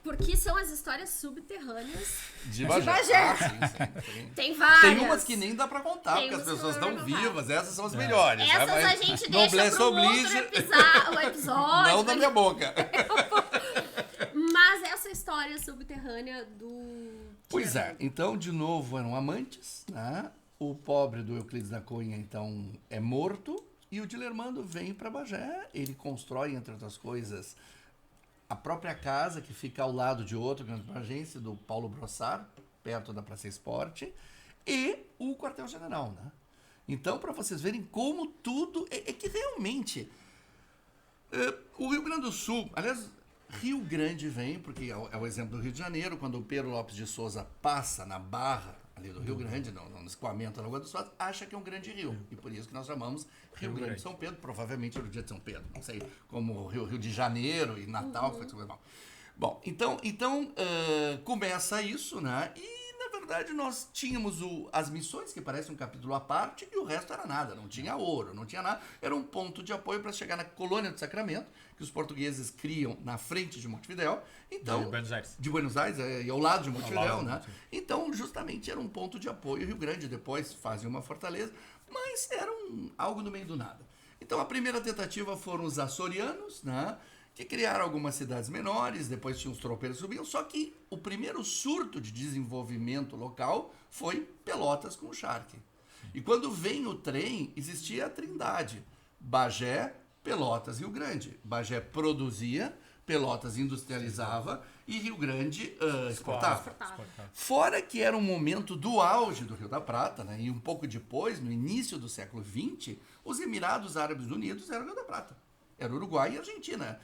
Porque são as histórias subterrâneas De Bagé. Sim. Tem várias. Tem umas que nem dá pra contar, Tem porque as umas que pessoas não estão dá pra contar. vivas. Essas são as melhores. Essas né? a gente deixa Noblesse para um outro oblige. episódio. Não da minha boca. Mas essa história subterrânea do... Pois é. Então, de novo, eram amantes, né? O pobre do Euclides da Cunha, então, é morto. E o de Lermando vem para Bagé. Ele constrói, entre outras coisas, a própria casa que fica ao lado de outro grande agência do Paulo Brossard, perto da Praça Esporte, e o quartel-general, né? Então, para vocês verem como tudo... É que realmente... o Rio Grande do Sul... Aliás, Rio Grande vem, porque é o exemplo do Rio de Janeiro, quando o Pedro Lopes de Souza passa na barra ali do Rio Grande, no escoamento da Lagoa dos Fatos, acha que é um grande rio. E por isso que nós chamamos Rio Grande de São Pedro, provavelmente era o dia de São Pedro, não sei, como Rio de Janeiro e Natal, que foi tudo mal. Bom, então começa isso, né? E, na verdade, nós tínhamos as missões, que parece um capítulo à parte, e o resto era nada. Não tinha ouro, não tinha nada. Era um ponto de apoio para chegar na colônia do Sacramento, que os portugueses criam na frente de Montevidéu. Então, De Buenos Aires. De Buenos Aires, e ao lado de Montevidéu, lado, né? sim. Então, justamente, era um ponto de apoio. Rio Grande depois fazia uma fortaleza, mas era algo no meio do nada. Então, a primeira tentativa foram os açorianos, né? Que criaram algumas cidades menores, depois tinha os tropeiros que subiam, só que o primeiro surto de desenvolvimento local foi Pelotas com o Charque. E quando vem o trem, existia a trindade, Bagé, Pelotas, Rio Grande. Bagé produzia, Pelotas industrializava e Rio Grande exportava. Fora que era um momento do auge do Rio da Prata, né? E um pouco depois, no início do século XX, os Emirados Árabes Unidos eram o Rio da Prata. Era Uruguai e Argentina.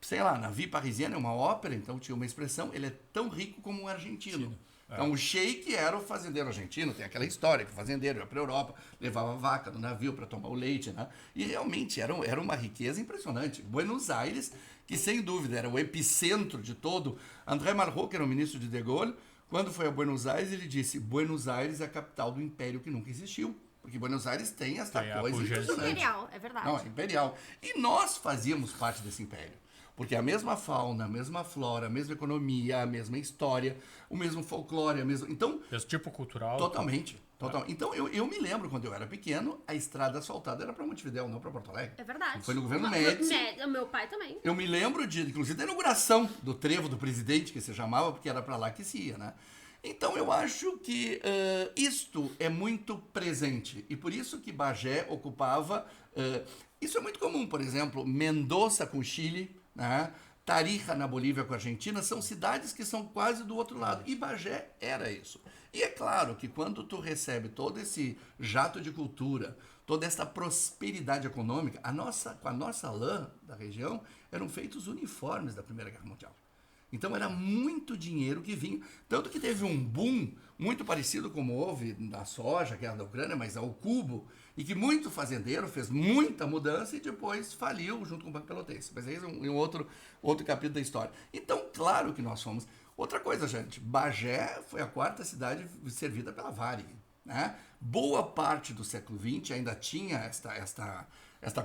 sei lá, na Vie Parisienne é uma ópera, então tinha uma expressão, ele é tão rico como um argentino. Sim. Então o sheik era o fazendeiro argentino, tem aquela história que o fazendeiro ia para a Europa, levava vaca no navio para tomar o leite, né? E realmente era uma riqueza impressionante. Buenos Aires, que sem dúvida era o epicentro de todo. André Malraux, que era o ministro de Gaulle, quando foi a Buenos Aires, ele disse: Buenos Aires é a capital do império que nunca existiu. Porque Buenos Aires tem essa coisa impressionante. Imperial, é verdade. Não, é imperial. E nós fazíamos parte desse império. Porque a mesma fauna, a mesma flora, a mesma economia, a mesma história, o mesmo folclore, a mesma... Então, Esse tipo cultural. totalmente. Então, eu me lembro, quando eu era pequeno, a estrada asfaltada era para Montevidéu, não para Porto Alegre. É verdade. Foi no governo Médici. Meu pai também. Eu me lembro inclusive, da inauguração do trevo do presidente, que se chamava, porque era para lá que se ia, né? Então, eu acho que isto é muito presente. E por isso que Bagé ocupava... isso é muito comum, por exemplo, Mendoza com Chile, né? Tarija na Bolívia com a Argentina, são cidades que são quase do outro lado. E Bagé era isso. E é claro que quando tu recebe todo esse jato de cultura, toda essa prosperidade econômica, com a nossa lã da região, eram feitos uniformes da Primeira Guerra Mundial. Então era muito dinheiro que vinha. Tanto que teve um boom muito parecido como houve na soja, que era da Ucrânia, mas ao cubo, e que muito fazendeiro fez muita mudança e depois faliu junto com o Banco Pelotense. Mas aí é um outro capítulo da história. Então, claro que nós fomos. Outra coisa, gente, Bagé foi a quarta cidade servida pela Varig, né? Boa parte do século XX ainda tinha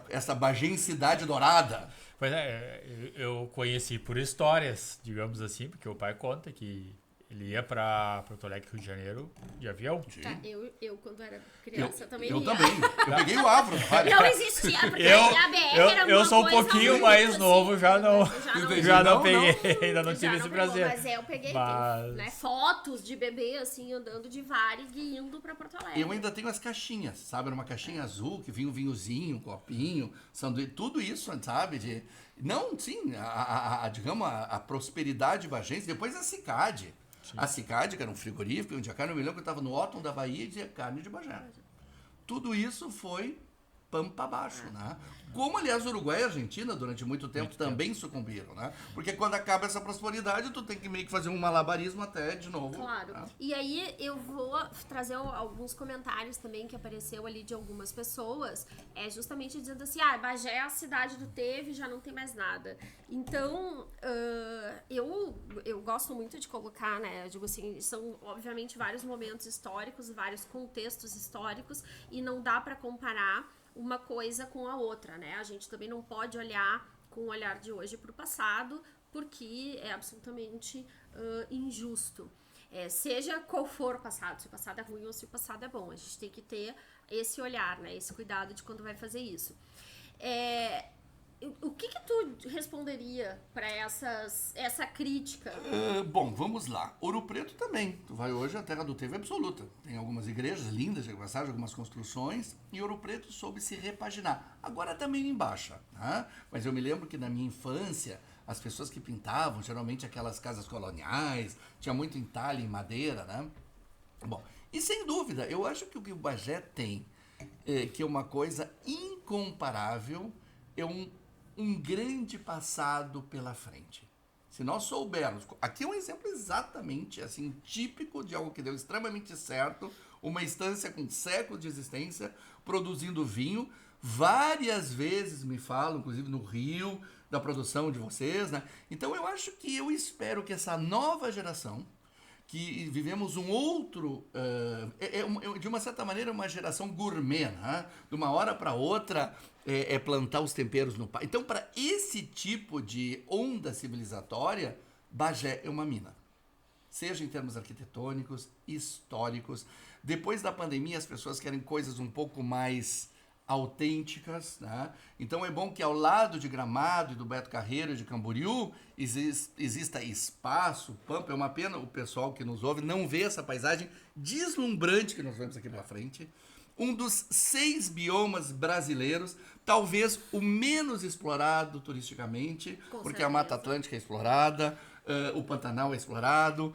essa bagensidade dourada. Pois é, eu conheci por histórias, digamos assim, porque o pai conta que ele ia para Porto Alegre, Rio de Janeiro, de avião. Tá, eu quando era criança também ia. Eu também. Eu peguei o Avro. Não existia, porque a BR era uma eu sou um coisa pouquinho muito mais assim, novo, já não Não, peguei, ainda não já tive esse pegou, prazer. Mas eu peguei né, fotos de bebê, assim, andando de Varig e indo pra Porto Alegre. Eu ainda tenho as caixinhas, sabe? Era uma caixinha azul que vinha um vinhozinho, um copinho, sanduíche, tudo isso, sabe? Não, sim, digamos, a prosperidade bagense, depois a Cicad. Sim. A Cicad, que era um frigorífico, onde a carne, eu me lembro que eu estava no Óton da Bahia e dizia carne de Bagé. Tudo isso foi pampa abaixo, né? Como, aliás, Uruguai e Argentina, durante muito tempo, também sucumbiram, né? Porque quando acaba essa prosperidade, tu tem que meio que fazer um malabarismo até de novo. Claro. Né? E aí eu vou trazer alguns comentários também que apareceu ali de algumas pessoas, justamente dizendo assim, Bagé é a cidade do teve, já não tem mais nada. Então, eu gosto muito de colocar, né, eu digo assim, são obviamente vários momentos históricos, vários contextos históricos, e não dá para comparar uma coisa com a outra, né? A gente também não pode olhar com o olhar de hoje para o passado, porque é absolutamente injusto. Seja qual for o passado, se o passado é ruim ou se o passado é bom. A gente tem que ter esse olhar, né? Esse cuidado de quando vai fazer isso. O que tu responderia para essa crítica? Bom, vamos lá. Ouro Preto também. Tu vai hoje, a terra do teve absoluta. Tem algumas igrejas lindas, de passagem, algumas construções, e Ouro Preto soube se repaginar. Agora também em baixa, né? Mas eu me lembro que na minha infância, as pessoas que pintavam, geralmente aquelas casas coloniais, tinha muito entalhe em madeira, né? Bom, e sem dúvida, eu acho que o que o Bagé tem, que é uma coisa incomparável, é um grande passado pela frente. Se nós soubermos... Aqui é um exemplo exatamente assim, típico de algo que deu extremamente certo, uma estância com séculos de existência, produzindo vinho. Várias vezes me falam, inclusive no Rio, da produção de vocês, né? Então eu espero que essa nova geração, que vivemos um outro, de uma certa maneira, uma geração gourmet, né? De uma hora para outra, plantar os temperos no pai. Então, para esse tipo de onda civilizatória, Bagé é uma mina. Seja em termos arquitetônicos, históricos. Depois da pandemia, as pessoas querem coisas um pouco mais autênticas, né? Então é bom que ao lado de Gramado e do Beto Carreiro e de Camboriú exista espaço, pampa. É uma pena o pessoal que nos ouve não ver essa paisagem deslumbrante que nós vemos aqui pela frente. Um dos 6 biomas brasileiros, talvez o menos explorado turisticamente, porque a Mata Atlântica é explorada, o Pantanal é explorado,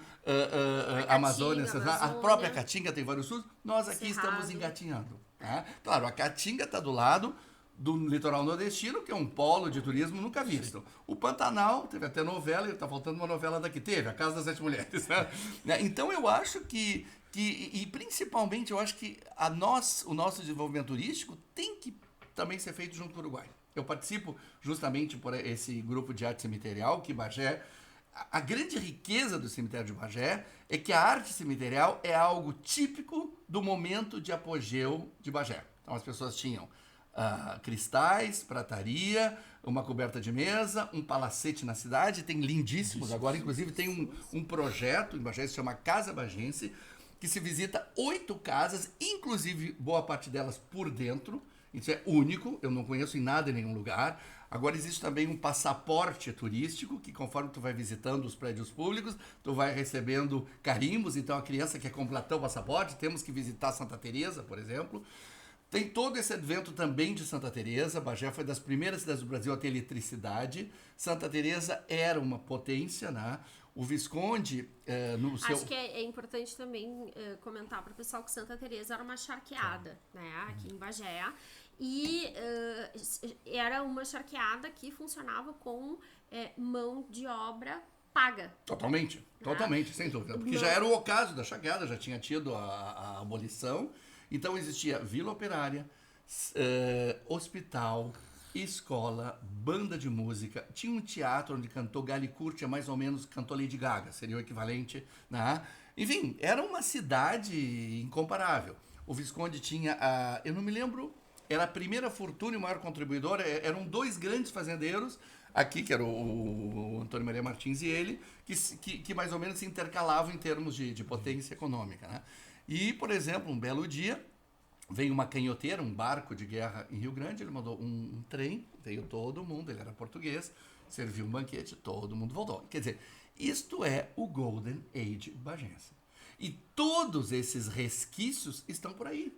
a Amazônia, a própria Caatinga tem vários usos. Nós aqui estamos engatinhando. Tá? Claro, a Caatinga está do lado, do litoral nordestino, que é um polo de turismo nunca visto. O Pantanal, teve até novela, e tá faltando uma novela daqui, teve, A Casa das Sete Mulheres. Né? Então eu acho que e principalmente eu acho que o nosso desenvolvimento turístico tem que também ser feito junto com o Uruguai. Eu participo justamente por esse grupo de arte cemiterial, que Bagé, a grande riqueza do cemitério de Bagé é que a arte cemiterial é algo típico do momento de apogeu de Bagé. Então as pessoas tinham cristais, prataria, uma coberta de mesa, um palacete na cidade, tem lindíssimos. Agora, inclusive, tem um projeto em Bagé que se chama Casa Bagense, que se visita 8 casas, inclusive boa parte delas por dentro. Isso é único, eu não conheço em nada em nenhum lugar. Agora existe também um passaporte turístico, que conforme tu vai visitando os prédios públicos, tu vai recebendo carimbos. Então a criança quer completar o passaporte, temos que visitar Santa Teresa, por exemplo. Tem todo esse advento também de Santa Teresa. Bagé foi das primeiras cidades do Brasil a ter eletricidade. Santa Teresa era uma potência, né? O Visconde, no seu... Acho que é importante também comentar para o pessoal que Santa Teresa era uma charqueada, né? Aqui em Bagé. E era uma charqueada que funcionava com mão de obra paga. Totalmente, totalmente, sem dúvida. Porque já era o ocaso da charqueada, já tinha tido a abolição. Então existia vila operária, hospital, escola, banda de música. Tinha um teatro onde cantou Gali Curtia, mais ou menos cantou Lady Gaga, seria o equivalente, né? Enfim, era uma cidade incomparável. O Visconde tinha, eu não me lembro, era a primeira fortuna e o maior contribuidor, eram 2 grandes fazendeiros, aqui, que era o Antônio Maria Martins e ele, que mais ou menos se intercalavam em termos de potência econômica, né? E, por exemplo, um belo dia, veio uma canhoteira, um barco de guerra em Rio Grande, ele mandou um trem, veio todo mundo, ele era português, serviu um banquete, todo mundo voltou. Quer dizer, isto é o Golden Age bagense. E todos esses resquícios estão por aí.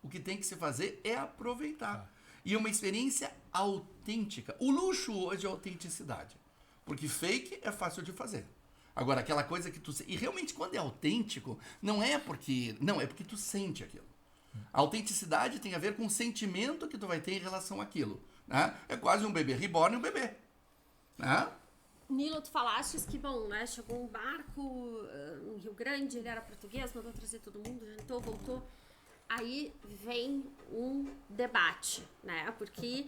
O que tem que se fazer é aproveitar. E é uma experiência autêntica. O luxo hoje é autenticidade. Porque fake é fácil de fazer. Agora, aquela coisa que tu... E realmente, quando é autêntico, não é porque tu sente aquilo. A autenticidade tem a ver com o sentimento que tu vai ter em relação àquilo. Né? É quase um bebê reborn, um bebê. Né? Nilo, tu falaste que, bom, né, chegou um barco em Rio Grande, ele era português, mandou trazer todo mundo, jantou, voltou. Aí vem um debate, né, porque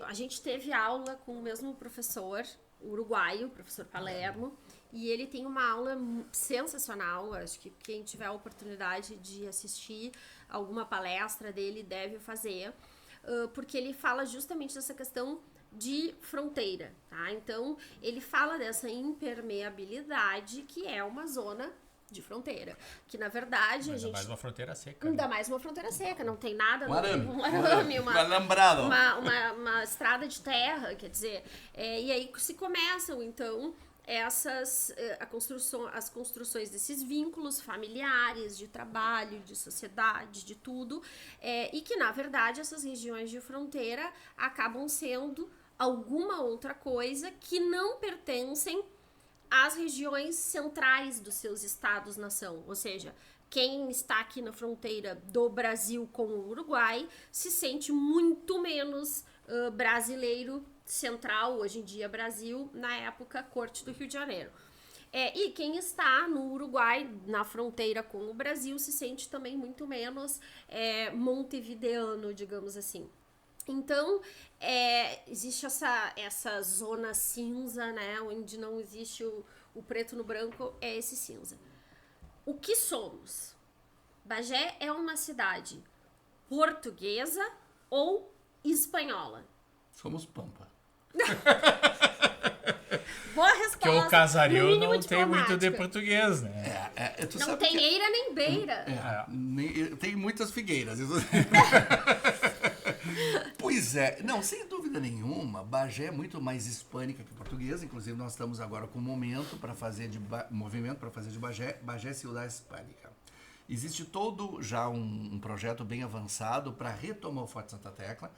a gente teve aula com o mesmo professor uruguaio, o professor Palermo, e ele tem uma aula sensacional. Acho que quem tiver a oportunidade de assistir alguma palestra dele deve fazer, porque ele fala justamente dessa questão de fronteira, tá? Então, ele fala dessa impermeabilidade, que é uma zona de fronteira, que na verdade a gente... Ainda mais uma fronteira seca. Ainda mais uma fronteira seca, não tem nada... Um arame, uma estrada de terra, quer dizer, e aí se começam, então, as construções desses vínculos familiares, de trabalho, de sociedade, de tudo, e que, na verdade, essas regiões de fronteira acabam sendo alguma outra coisa que não pertencem às regiões centrais dos seus estados-nação. Ou seja, quem está aqui na fronteira do Brasil com o Uruguai se sente muito menos brasileiro central, hoje em dia Brasil, na época Corte do Rio de Janeiro. E quem está no Uruguai, na fronteira com o Brasil, se sente também muito menos montevideano, digamos assim. Então, existe essa zona cinza, né, onde não existe o preto no branco, é esse cinza. O que somos? Bagé é uma cidade portuguesa ou espanhola? Somos Pampa. Boa resposta. Porque o Casario não tem diplomática. muito de português, né? Tu Não sabe tem que... eira nem beira. Tem muitas figueiras. Pois é. Não, sem dúvida nenhuma, Bagé é muito mais hispânica que portuguesa. Inclusive, nós estamos agora com um movimento para fazer de Bagé Ciudad Hispânica. Existe todo já um projeto bem avançado para retomar o Forte Santa Tecla.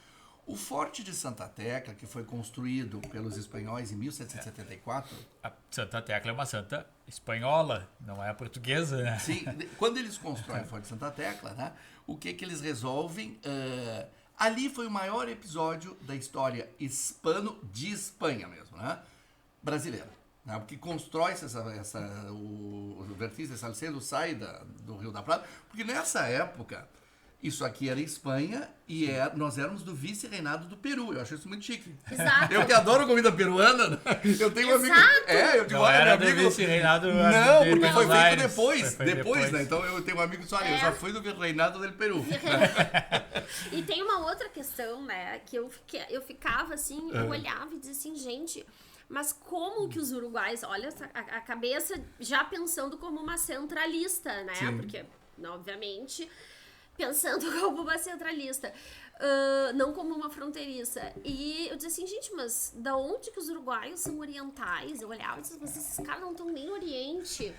O Forte de Santa Tecla, que foi construído pelos espanhóis em 1774... A Santa Tecla é uma santa espanhola, não é portuguesa, né? Sim, quando eles constroem o Forte de Santa Tecla, né, o que eles resolvem? Ali foi o maior episódio da história de Espanha mesmo, né? Brasileira. Né? Porque constrói o Vertiz de Salcedo sai do Rio da Prata, porque nessa época isso aqui era Espanha e nós éramos do vice-reinado do Peru. Eu acho isso muito chique. Exato. Eu que adoro comida peruana, né? Eu tenho um amigo. Eu digo, Não olha, era meu do amigo. vice-reinado Não, de porque Buenos foi feito Aires. depois. Foi Depois, né? Então eu tenho um amigo que olha, eu já fui do reinado do Peru. E tem uma outra questão, né? Que eu ficava assim, eu olhava e dizia assim, gente, mas como que os uruguaios, olha a cabeça já pensando como uma centralista, né? Sim. Porque, obviamente, pensando como uma centralista, não como uma fronteiriça. E eu dizia assim, gente, mas da onde que os uruguaios são orientais? Eu olhava e dizia, mas esses caras não estão nem no Oriente.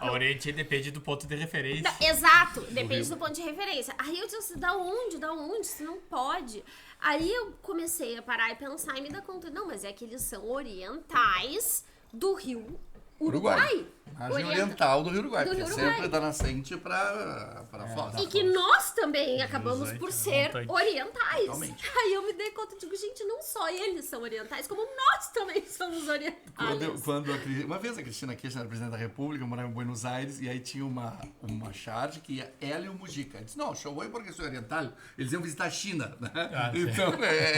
O Oriente depende do ponto de referência. Exato, depende do ponto de referência. Aí eu disse assim, da onde? Isso não pode. Aí eu comecei a parar e pensar e me dar conta, não, mas é que eles são orientais do Rio Uruguai. Margem oriental do Rio Uruguai, Do porque Rio é Uruguai. sempre da nascente para Foz. E que nós também acabamos por ser montante. orientais. Totalmente. Aí eu me dei conta e digo, gente, não só eles são orientais, como nós também somos orientais. Uma vez a Cristina Kirchner era presidente da República, eu morava em Buenos Aires, e aí tinha uma charge que ia ela e o Mujica. Eu disse, não, eu vou porque sou oriental. Eles iam visitar a China, né? Então,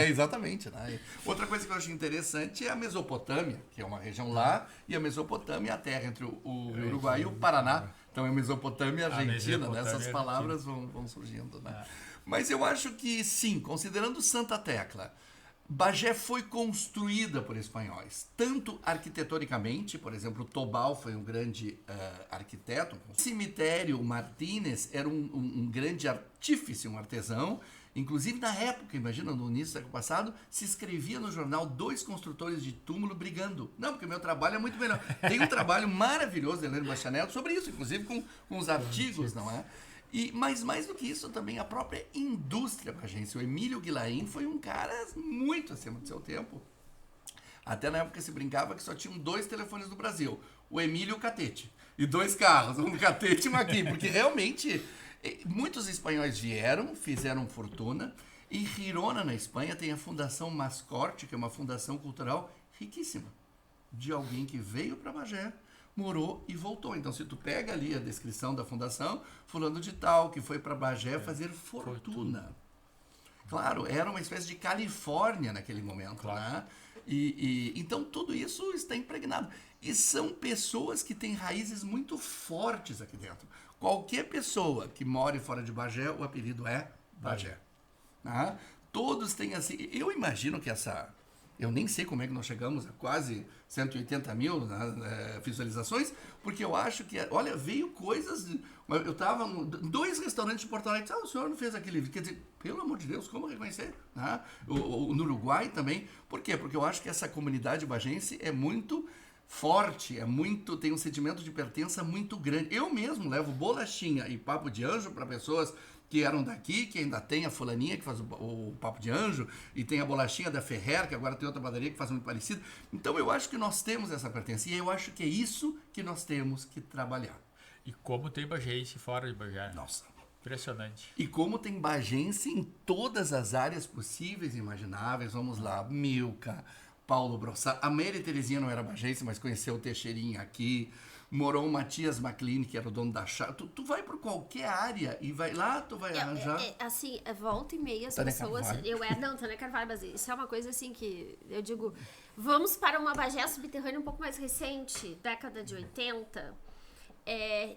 exatamente, né? Outra coisa que eu acho interessante é a Mesopotâmia, que é uma região lá, e a Mesopotâmia é a terra entre o Rio Uruguai e o Paraná. Então é Mesopotâmia e Argentina, né? Essas palavras vão surgindo, né? Mas eu acho que sim, considerando Santa Tecla, Bagé foi construída por espanhóis, tanto arquitetonicamente, por exemplo, Tobal foi um grande arquiteto, o cemitério Martínez era um grande artífice, um artesão. Inclusive, na época, imagina, no início do século passado, se escrevia no jornal 2 construtores de túmulo brigando. Não, porque o meu trabalho é muito melhor. Tem um trabalho maravilhoso de Heleno Bachanel sobre isso, inclusive com os artigos, não é? Mas mais do que isso, também a própria indústria bagense. O Emílio Guilain foi um cara muito acima do seu tempo. Até na época se brincava que só tinham 2 telefones no Brasil. O Emílio e o Catete. E 2 carros, um Catete e um aqui. Porque realmente... muitos espanhóis vieram, fizeram fortuna, e Girona, na Espanha, tem a Fundação Mascorte, que é uma fundação cultural riquíssima, de alguém que veio para Bagé, morou e voltou. Então, se tu pega ali a descrição da fundação, fulano de tal, que foi para Bagé fazer fortuna. Claro, era uma espécie de Califórnia naquele momento, né? Então, tudo isso está impregnado. E são pessoas que têm raízes muito fortes aqui dentro. Qualquer pessoa que more fora de Bagé, o apelido é Bagé. Né? Todos têm assim... Eu imagino que eu nem sei como é que nós chegamos a quase 180 mil visualizações, porque eu acho que... Olha, veio coisas... Eu estava em 2 restaurantes de Porto Alegre. O senhor não fez aquele vídeo. Quer dizer, pelo amor de Deus, como reconhecer? Né? No Uruguai também. Por quê? Porque eu acho que essa comunidade bagense é muito... forte, tem um sentimento de pertença muito grande. Eu mesmo levo bolachinha e papo de anjo para pessoas que eram daqui, que ainda tem a fulaninha que faz o papo de anjo, e tem a bolachinha da Ferrer, que agora tem outra padaria que faz muito parecido. Então eu acho que nós temos essa pertença, e eu acho que é isso que nós temos que trabalhar. E como tem bagense fora de Bagé. Nossa. Impressionante. E como tem bagense em todas as áreas possíveis e imagináveis. Vamos lá, Milka, Paulo Brossard. A Mary Terezinha não era bagense, mas conheceu o Teixeirinha aqui. Morou o Matias McLean, que era o dono da chave. Tu vai por qualquer área e vai lá, tu vai arranjar... assim, volta e meia as Tânia pessoas... Carvalho. Tânia Carvalho, mas isso é uma coisa assim que eu digo... Vamos para uma Bagé subterrânea um pouco mais recente, década de 80...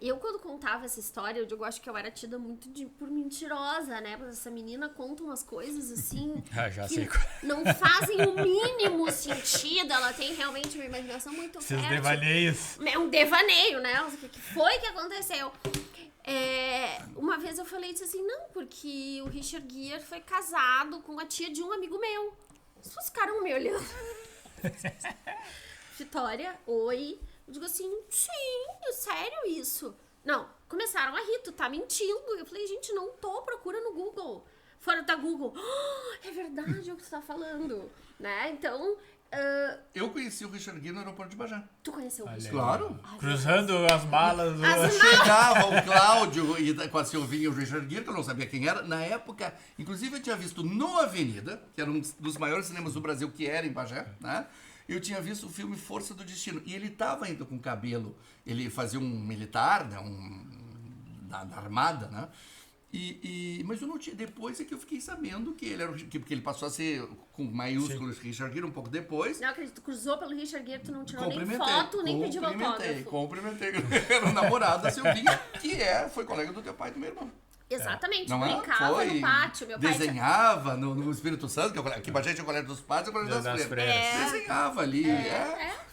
eu quando contava essa história, eu digo, acho que eu era tida muito por mentirosa, né? Porque essa menina conta umas coisas assim Já que sei. não fazem o mínimo sentido. Ela tem realmente uma imaginação muito Esses fértil. devaneios. É um devaneio, né? O que foi que aconteceu? Uma vez eu falei, disse assim, não, porque o Richard Gere foi casado com a tia de um amigo meu. As pessoas ficaram me olhando. Vitória, oi. Eu digo assim, sim, é sério isso? Não, começaram a rir, tu tá mentindo. Eu falei, gente, não tô, procura no Google. Fora da Google. É verdade o que tu tá falando, né? Então, Eu conheci o Richard Gere no aeroporto de Bagé. Tu conheceu o Olha aí. Claro. Cruzando as malas. Chegava o Cláudio e com a Silvinha e o Richard Gere, que eu não sabia quem era. Na época, inclusive eu tinha visto no Avenida, que era um dos maiores cinemas do Brasil, que era em Bagé, né? Eu tinha visto o filme Força do Destino. E ele estava ainda com cabelo. Ele fazia um militar, né? Da Armada, né? Mas eu não tinha. Depois é que eu fiquei sabendo que ele era porque ele passou a ser com maiúsculos Richard Gere um pouco depois. Não, que tu cruzou pelo Richard Gere, tu não tirou nem foto, nem pediu autógrafo. Cumprimentei. Era o namorado da Silvinha, que foi colega do teu pai e do meu irmão. Exatamente, Não brincava no pátio. Meu pai desenhava no Espírito Santo, que aqui Bagé tinha o Colégio dos Padres e o Colégio das Freiras. Desenhava ali.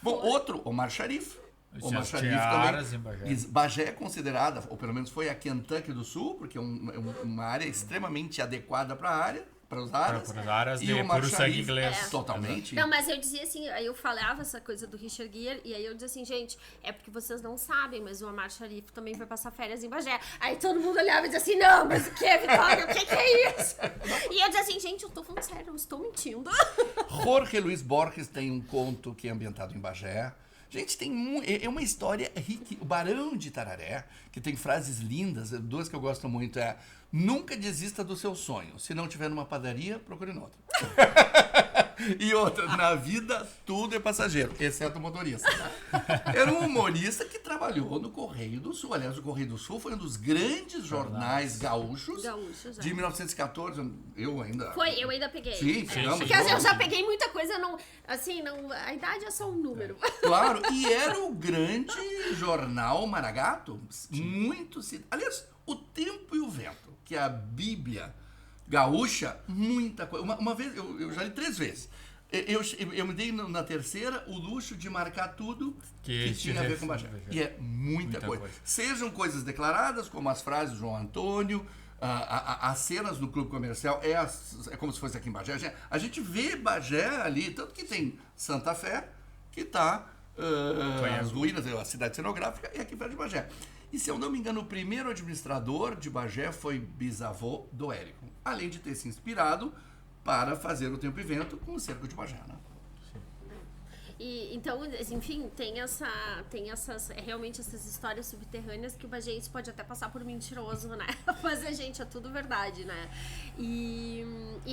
Bom, outro, Omar Sharif. Omar Sharif também. Bagé é considerada, ou pelo menos foi a Kentucky do Sul, porque é uma área extremamente adequada para a área, para os aras. Para os aras e de o Omar puro Sharif, sangue inglês. Totalmente. Não, mas eu dizia assim, aí eu falava essa coisa do Richard Gere, e aí eu dizia assim, gente, é porque vocês não sabem, mas o Omar Sharif também foi passar férias em Bagé. Aí todo mundo olhava e dizia assim, não, mas o que é, Vitória? O que é isso? E eu dizia assim, gente, eu tô falando sério, eu estou mentindo. Jorge Luis Borges tem um conto que é ambientado em Bagé. Gente, é uma história rica. O Barão de Tararé, que tem frases lindas, duas que eu gosto muito, nunca desista do seu sonho. Se não tiver numa padaria, procure noutra. E outra, na vida tudo é passageiro, exceto o motorista. Era um humorista que trabalhou no Correio do Sul. Aliás, o Correio do Sul foi um dos grandes jornais gaúchos de 1914. Eu ainda peguei. Sim, pegamos. Porque eu já peguei muita coisa, a idade é só um número. Claro, e era o grande jornal Maragato. Muito citado. Aliás, O Tempo e o Vento, que é a Bíblia gaúcha, muita coisa. Uma vez, eu já li 3 vezes. Eu me dei na terceira o luxo de marcar tudo que tinha a ver com Bagé. E é muita coisa. Sejam coisas declaradas, como as frases do João Antônio, as cenas do clube comercial, é como se fosse aqui em Bagé. A gente vê Bagé ali, tanto que tem Santa Fé, que está as ruínas, a cidade cenográfica, e aqui perto de Bagé. E se eu não me engano, o primeiro administrador de Bagé foi bisavô do Érico. Além de ter se inspirado para fazer o Tempo e Vento com o Cerco de Bagé, né? E, então, enfim, tem realmente essas histórias subterrâneas que o bagense pode até passar por mentiroso, né? Mas, gente, é tudo verdade, né? E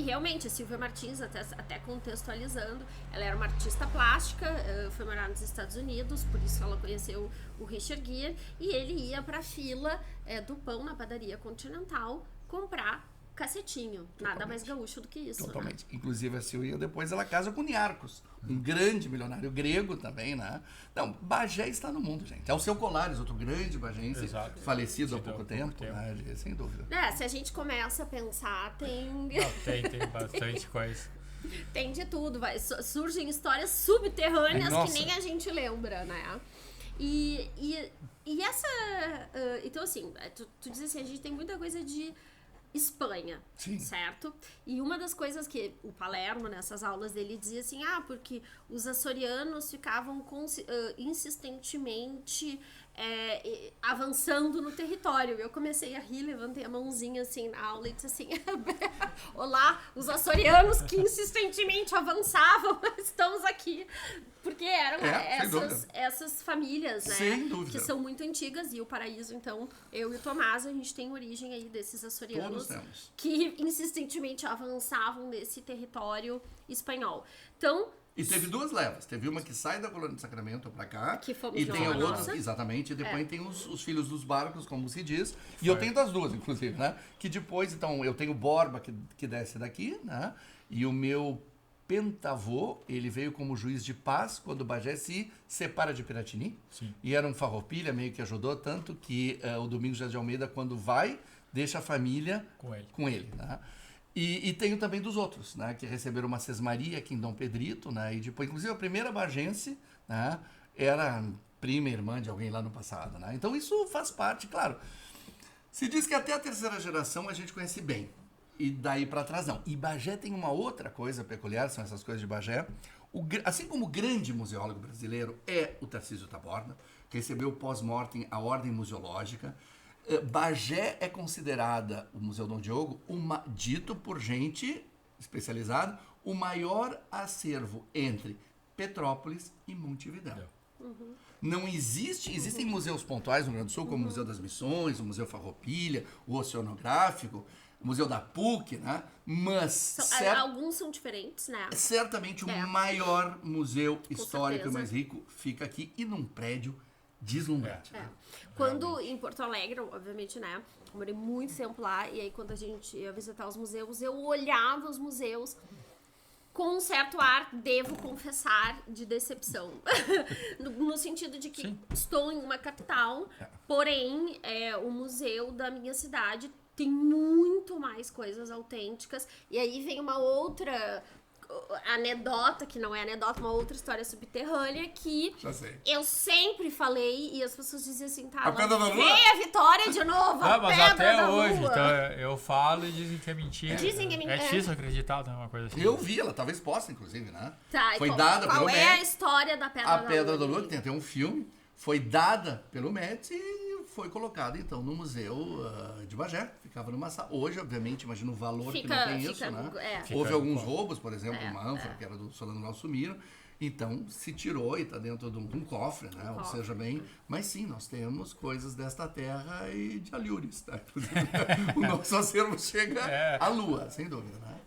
realmente, a Silvia Martins, até contextualizando, ela era uma artista plástica, foi morar nos Estados Unidos, por isso ela conheceu o Richard Gere, e ele ia pra fila do pão na padaria Continental comprar cacetinho. Nada mais gaúcho do que isso. Totalmente. Né? Inclusive a Silvia, depois ela casa com Niarcos, um grande milionário grego também, né? Não, Bagé está no mundo, gente. É o Seu Colares, outro grande bagense, falecido há pouco tempo. Né? Sem dúvida. Se a gente começa a pensar, tem bastante coisa. Tem de tudo. Surgem histórias subterrâneas que nem a gente lembra, né? E essa... então, assim, tu diz assim, a gente tem muita coisa de Espanha, sim, certo? E uma das coisas que o Palermo, nessas aulas dele, dizia assim, porque os açorianos ficavam insistentemente avançando no território. Eu comecei a rir, levantei a mãozinha assim na aula e disse assim, olá, os açorianos que insistentemente avançavam, estamos aqui. Porque eram essas famílias, né? Sem dúvida. Que são muito antigas, e o Paraíso, então, eu e o Tomás, a gente tem origem aí desses açorianos que insistentemente avançavam nesse território espanhol. Então... E teve 2 levas. Teve uma que sai da Colônia do Sacramento pra cá. Que fomos e tem a outra, nossa. Exatamente. E depois tem os filhos dos barcos, como se diz. E eu tenho das 2, inclusive, né? Que depois, então, eu tenho Borba, que desce daqui, né? E o meu pentavô, ele veio como juiz de paz quando o Bagé se separa de Piratini. Sim. E era um farroupilha, meio que ajudou tanto que o Domingos de Almeida, quando vai, deixa a família com ele, né? E tenho também dos outros, né, que receberam uma sesmaria aqui em Dom Pedrito, né, e depois, inclusive, a primeira bagense, né, era prima e irmã de alguém lá no passado, né, então isso faz parte, claro. Se diz que até a 3ª geração a gente conhece bem, e daí para trás não. E Bagé tem uma outra coisa peculiar, são essas coisas de Bagé, assim como o grande museólogo brasileiro é o Tarcísio Taborda, que recebeu pós-mortem a Ordem Museológica. Bagé é considerada, o Museu Dom Diogo, dito por gente especializada, o maior acervo entre Petrópolis e Montevidéu. Não existem museus pontuais no Rio Grande do Sul, como o Museu das Missões, o Museu Farroupilha, o Oceanográfico, o Museu da PUC, né? Mas alguns são diferentes, né? certamente o maior museu histórico certeza. e mais rico fica aqui e num prédio deslumbrante. Né? Quando em Porto Alegre, obviamente, né? Eu morei muito tempo lá, e aí quando a gente ia visitar os museus, eu olhava os museus com um certo ar, devo confessar, de decepção. no sentido de que estou em uma capital, porém, o museu da minha cidade tem muito mais coisas autênticas. E aí vem uma outra anedota, que não é anedota, uma outra história subterrânea que Já sei. eu sempre falei e as pessoas diziam assim, tá, A Pedra da Lua? vem a Vitória de novo, a Mas Pedra até da hoje, Lua. então, eu falo e dizem que é mentira. Dizem que é mentira. É difícil acreditar, né? Uma coisa assim. Eu vi, ela estava exposta, inclusive, né? Tá, e Foi dada qual pelo é a MEC. história da Pedra A da Pedra Lua? da Lua, que tem até um filme, foi dada pelo MEC e foi colocada, então, no Museu de Bagé. Ficava numa sala. Hoje, obviamente, imagina o valor que não tem isso, né? Houve Fica alguns fora. roubos, por exemplo, uma ânfora, que era do Solano Gal, sumiram. Então, se tirou e está dentro de um cofre, né? Ou seja, bem... Mas sim, nós temos coisas desta terra e de alhures, tá? O nosso acervo chega à Lua, sem dúvida, né?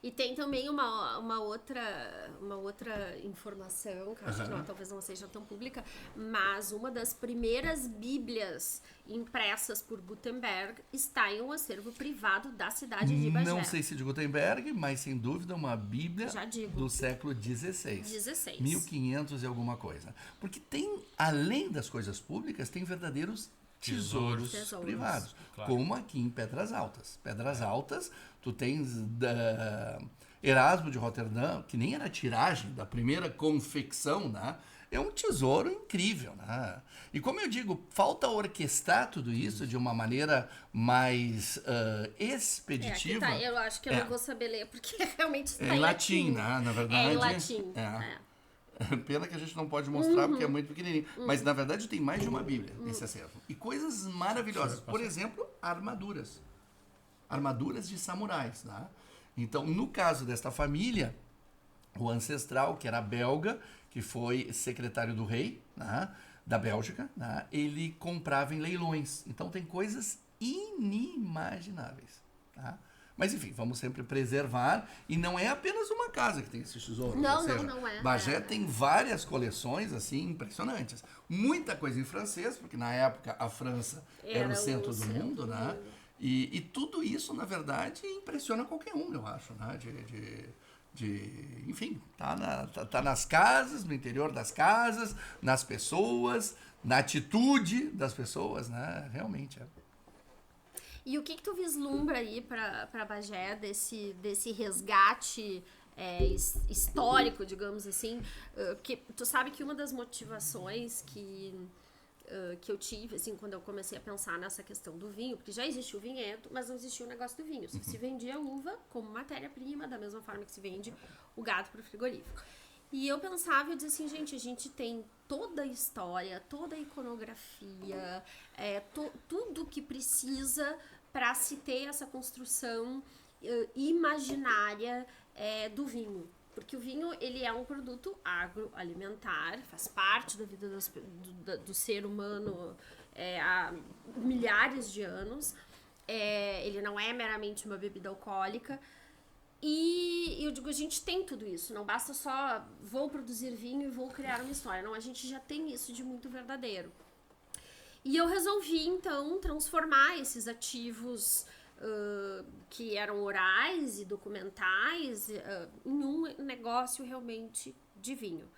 E tem também uma outra informação, que eu acho que talvez não seja tão pública, mas uma das primeiras bíblias impressas por Gutenberg está em um acervo privado da cidade de Bagé. Não sei se de Gutenberg, mas sem dúvida uma bíblia Já digo. do século XVI. 16. 1500 e alguma coisa. Porque tem, além das coisas públicas, tem verdadeiros tesouros privados. Claro. Como aqui em Pedras Altas. Pedras Altas, tu tens Erasmo de Roterdã, que nem era a tiragem da primeira confecção, né? É um tesouro incrível, né? E como eu digo, falta orquestrar tudo isso de uma maneira mais expeditiva. Aqui tá, eu acho que eu não vou saber ler, porque realmente está É em latim, né? Na verdade. É em latim. Pena que a gente não pode mostrar porque é muito pequenininho. Mas, na verdade, tem mais de uma Bíblia nesse acervo. E coisas maravilhosas. Por exemplo, armaduras. Armaduras de samurais, né? Então, no caso desta família, o ancestral, que era belga, que foi secretário do rei, né, da Bélgica, né, ele comprava em leilões. Então, tem coisas inimagináveis, tá? Mas, enfim, vamos sempre preservar. E não é apenas uma casa que tem esses tesouros. Não, ou seja, não é. Bagé tem várias coleções, assim, impressionantes. Muita coisa em francês, porque na época a França era o centro do mundo, né? E tudo isso, na verdade, impressiona qualquer um, eu acho, né? Enfim, tá nas casas, no interior das casas, nas pessoas, na atitude das pessoas, né? Realmente é. E o que tu vislumbra aí pra Bagé desse resgate histórico, digamos assim? Porque tu sabe que uma das motivações que eu tive, assim, quando eu comecei a pensar nessa questão do vinho, porque já existia o vinhedo, mas não existia o negócio do vinho. Se vendia a uva como matéria-prima, da mesma forma que se vende o gado para o frigorífico. E eu pensava, eu dizia assim, gente, a gente tem toda a história, toda a iconografia, tudo que precisa para se ter essa construção imaginária do vinho. Porque o vinho, ele é um produto agroalimentar, faz parte da vida do ser humano há milhares de anos. Ele não é meramente uma bebida alcoólica. E eu digo, a gente tem tudo isso. Não basta só, vou produzir vinho e vou criar uma história. Não, a gente já tem isso de muito verdadeiro. E eu resolvi, então, transformar esses ativos que eram orais e documentais em um negócio realmente de vinho.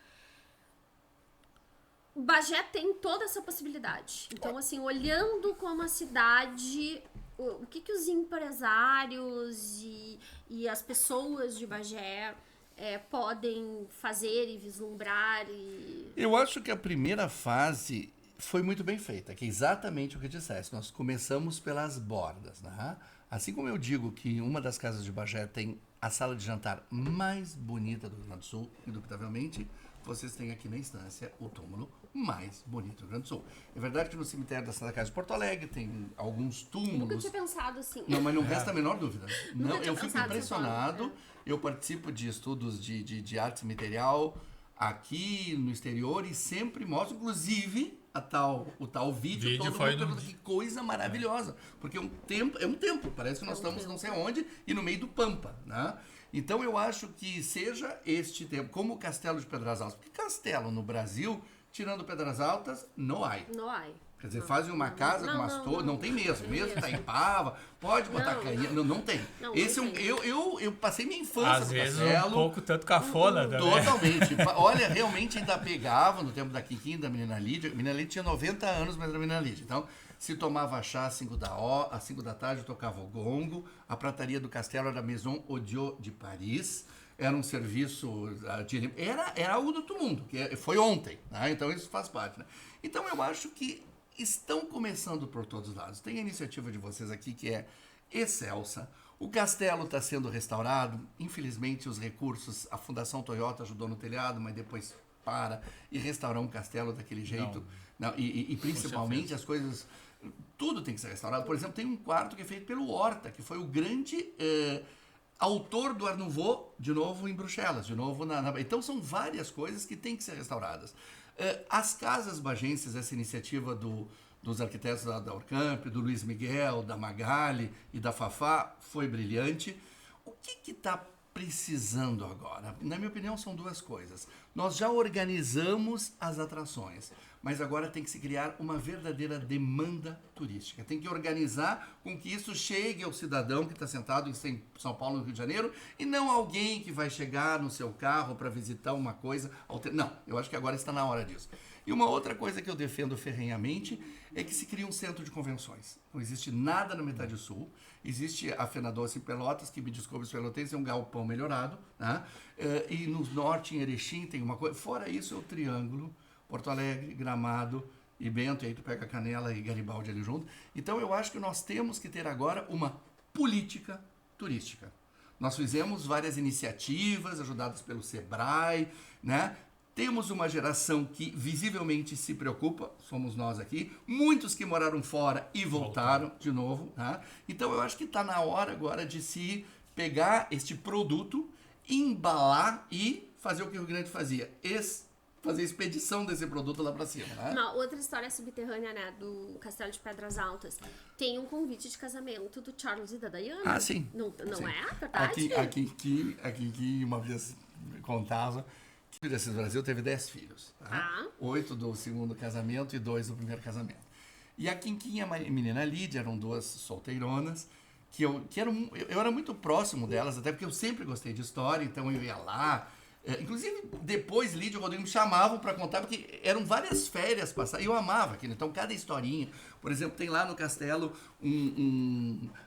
Bagé tem toda essa possibilidade. Então, assim, olhando como a cidade, o que os empresários e as pessoas de Bagé podem fazer e vislumbrar. Eu acho que a primeira fase foi muito bem feita, que é exatamente o que disseste. Nós começamos pelas bordas, né? Assim como eu digo que uma das casas de Bagé tem a sala de jantar mais bonita do Rio Grande do Sul, indubitavelmente, vocês têm aqui na Estância o túmulo mais bonito do Rio Grande do Sul. É verdade que no cemitério da Santa Casa de Porto Alegre tem alguns túmulos. Nunca tinha pensado assim. Não, mas não resta a menor dúvida. Não, tinha eu fico pensado dessa impressionado. forma, Eu participo de estudos de arte cemiterial aqui no exterior e sempre mostro, inclusive, o tal vídeo todo foi mundo pergunta, que coisa maravilhosa. Porque é um templo, parece que nós estamos não sei onde e no meio do Pampa, né? Então eu acho que seja este templo, como o Castelo de Pedras Altas, porque castelo no Brasil, tirando Pedras Altas, não há. Não há. Quer dizer, fazem uma casa com umas torres, não tem mesmo. Mesmo Itaipava, pode botar caninha, não tem. Não, Esse não é um, tem. eu passei minha infância Às no vezes castelo. um pouco tanto cafona também. Totalmente. Olha, realmente ainda pegava no tempo da Quiquinha e da menina Lídia. A menina Lídia tinha 90 anos, mas era a menina Lídia. Então, se tomava chá às 5 da tarde, tocava o gongo. A prataria do castelo era a Maison Odiot de Paris. Era um serviço de... Era algo do outro mundo, que foi ontem, né? Então isso faz parte, né? Então eu acho que estão começando por todos os lados. Tem a iniciativa de vocês aqui que é excelsa. O castelo está sendo restaurado. Infelizmente, os recursos, a Fundação Toyota ajudou no telhado, mas depois para e restaurar um castelo daquele jeito. Não, e principalmente as coisas... Tudo tem que ser restaurado. Por exemplo, tem um quarto que é feito pelo Horta, que foi o grande... autor do Art Nouveau, de novo em Bruxelas, de novo Então são várias coisas que têm que ser restauradas. As casas bagenses, essa iniciativa dos arquitetos da Orcamp, do Luiz Miguel, da Magali e da Fafá, foi brilhante. O que está precisando agora? Na minha opinião, são duas coisas. Nós já organizamos as atrações, mas agora tem que se criar uma verdadeira demanda turística. Tem que organizar com que isso chegue ao cidadão que está sentado em São Paulo, no Rio de Janeiro, e não alguém que vai chegar no seu carro para visitar uma coisa. Não, eu acho que agora está na hora disso. E uma outra coisa que eu defendo ferrenhamente é que se cria um centro de convenções. Não existe nada na metade sul. Existe a Fena Doce em Pelotas, que me desculpe os pelotenses, é um galpão melhorado, né? E no norte, em Erechim, tem uma coisa. Fora isso, é o Triângulo, Porto Alegre, Gramado e Bento, e aí tu pega Canela e Garibaldi ali junto. Então eu acho que nós temos que ter agora uma política turística. Nós fizemos várias iniciativas ajudadas pelo Sebrae, né? Temos uma geração que visivelmente se preocupa, somos nós aqui, muitos que moraram fora e voltaram de novo, né? Então eu acho que está na hora agora de se pegar este produto, embalar e fazer o que o Rio Grande fazia, fazer expedição desse produto lá pra cima, né? Uma outra história subterrânea, né, do Castelo de Pedras Altas. Tem um convite de casamento do Charles e da Diana. Ah, sim. Não Sim. é verdade? Aqui que uma vez contava que o Assis Brasil teve 10 filhos. Tá? 8 do segundo casamento e 2 do primeiro casamento. E a Quinquinha e a menina Lídia eram duas solteironas, que eu era muito próximo delas, até porque eu sempre gostei de história, então eu ia lá. Inclusive, depois Lídia e o Rodrigo me chamavam para contar, porque eram várias férias passadas, e eu amava aquilo. Então, cada historinha, por exemplo, tem lá no castelo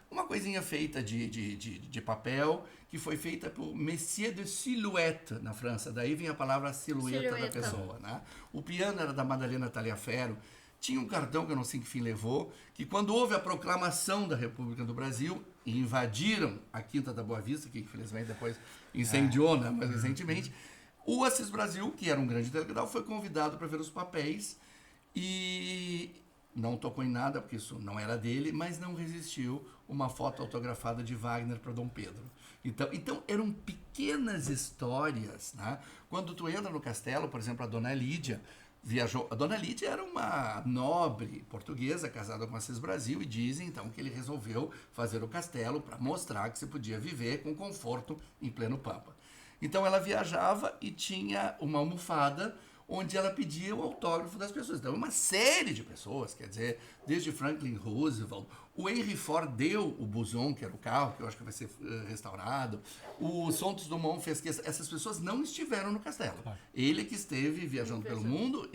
uma coisinha feita de papel, que foi feita por Messier de Silhouette, na França. Daí vem a palavra silhueta da pessoa, né? O piano era da Madalena Taliaferro. Tinha um cartão, que eu não sei que fim levou, que quando houve a proclamação da República do Brasil, e invadiram a Quinta da Boa Vista, que infelizmente depois incendiou, né, mas recentemente, o Assis Brasil, que era um grande intelectual, foi convidado para ver os papéis e não tocou em nada, porque isso não era dele, mas não resistiu uma foto autografada de Wagner para Dom Pedro. Então eram pequenas histórias, né? Quando tu entra no castelo, por exemplo, a Dona Lídia viajou. A Dona Lídia era uma nobre portuguesa casada com Assis Brasil e dizem então que ele resolveu fazer o castelo para mostrar que se podia viver com conforto em pleno Pampa. Então ela viajava e tinha uma almofada onde ela pedia o autógrafo das pessoas. Então uma série de pessoas, quer dizer, desde Franklin Roosevelt, o Henry Ford deu o Buson, que era o carro, que eu acho que vai ser restaurado, o Santos Dumont fez que essas pessoas não estiveram no castelo. Ele que esteve viajando pelo mundo.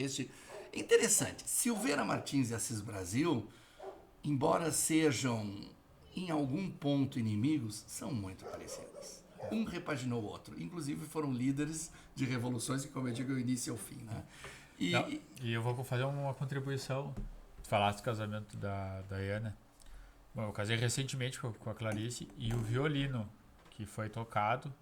Interessante, Silveira Martins e Assis Brasil, embora sejam em algum ponto inimigos, são muito parecidos. Um repaginou o outro. Inclusive foram líderes de revoluções que, como eu digo, é o início e o fim, né? E eu vou fazer uma contribuição. Tu falaste do casamento da Diana. Bom, eu casei recentemente com a Clarice, e o violino que foi tocado,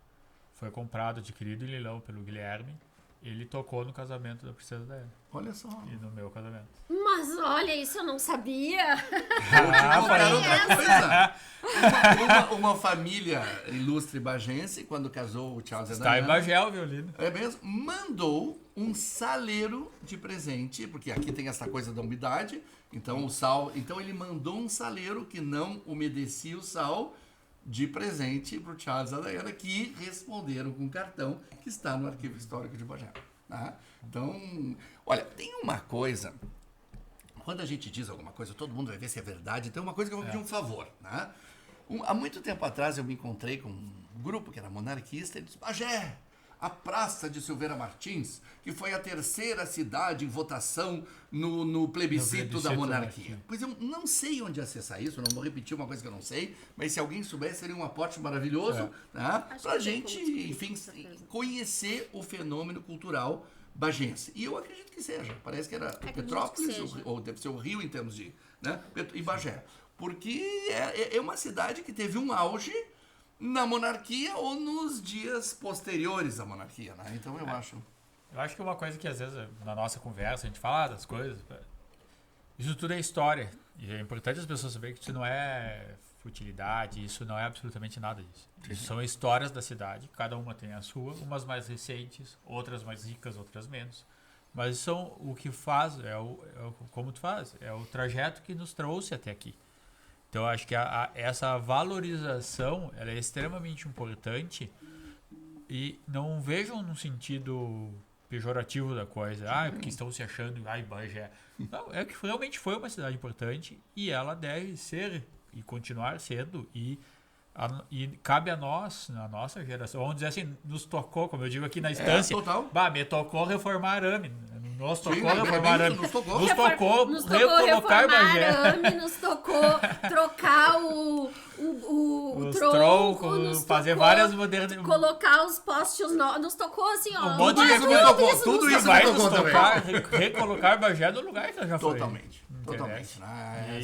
foi comprado, adquirido em leilão pelo Guilherme. Ele tocou no casamento da Princesa Diana. Olha só. E no meu casamento. Mas olha, isso eu não sabia. Vou te contar outra coisa. Uma família ilustre bagense, quando casou o Charles e a Está em Diana, Bagé o violino. é mesmo, mandou um saleiro de presente, porque aqui tem essa coisa da umidade, então o sal, então ele mandou um saleiro que não umedecia o sal de presente para o Charles e a Diana, que responderam com cartão que está no Arquivo Histórico de Bagé. Tá? Então, olha, tem uma coisa, quando a gente diz alguma coisa, todo mundo vai ver se é verdade, tem uma coisa que eu vou pedir um favor. Né? Há muito tempo atrás eu me encontrei com um grupo que era monarquista, e disse, Bagé, a Praça de Silveira Martins, que foi a terceira cidade em votação no plebiscito da monarquia. Pois eu não sei onde acessar isso, não vou repetir uma coisa que eu não sei, mas se alguém souber, seria um aporte maravilhoso, né? Pra gente, enfim, conhecer o fenômeno cultural bagense. E eu acredito que seja. Parece que era Petrópolis, ou deve ser o Rio em termos de... Né? E Bagé. Porque é uma cidade que teve um auge na monarquia ou nos dias posteriores à monarquia, né? Então eu acho... Eu acho que uma coisa que às vezes na nossa conversa a gente fala das coisas, isso tudo é história. E é importante as pessoas saberem que isso não é futilidade, isso não é absolutamente nada disso. Isso são histórias da cidade, cada uma tem a sua, umas mais recentes, outras mais ricas, outras menos. Mas são o que faz, como tu faz, é o trajeto que nos trouxe até aqui. Então, eu acho que essa valorização ela é extremamente importante e não vejam no sentido pejorativo da coisa. Porque estão se achando, Bagé. Não, é que realmente foi uma cidade importante e ela deve ser e continuar sendo e cabe a nós, na nossa geração, vamos dizer assim, nos tocou, como eu digo aqui na instância, me tocou reformar arame. Nos tocou reformar arame. Nos tocou recolocar Bagé. Nos tocou trocar o tronco, fazer várias modernidades. Colocar os postes novos. Nos tocou assim, ó. Um monte de tudo isso vai nos nos tocou tocar, recolocar Bagé no lugar que ela já foi. Totalmente.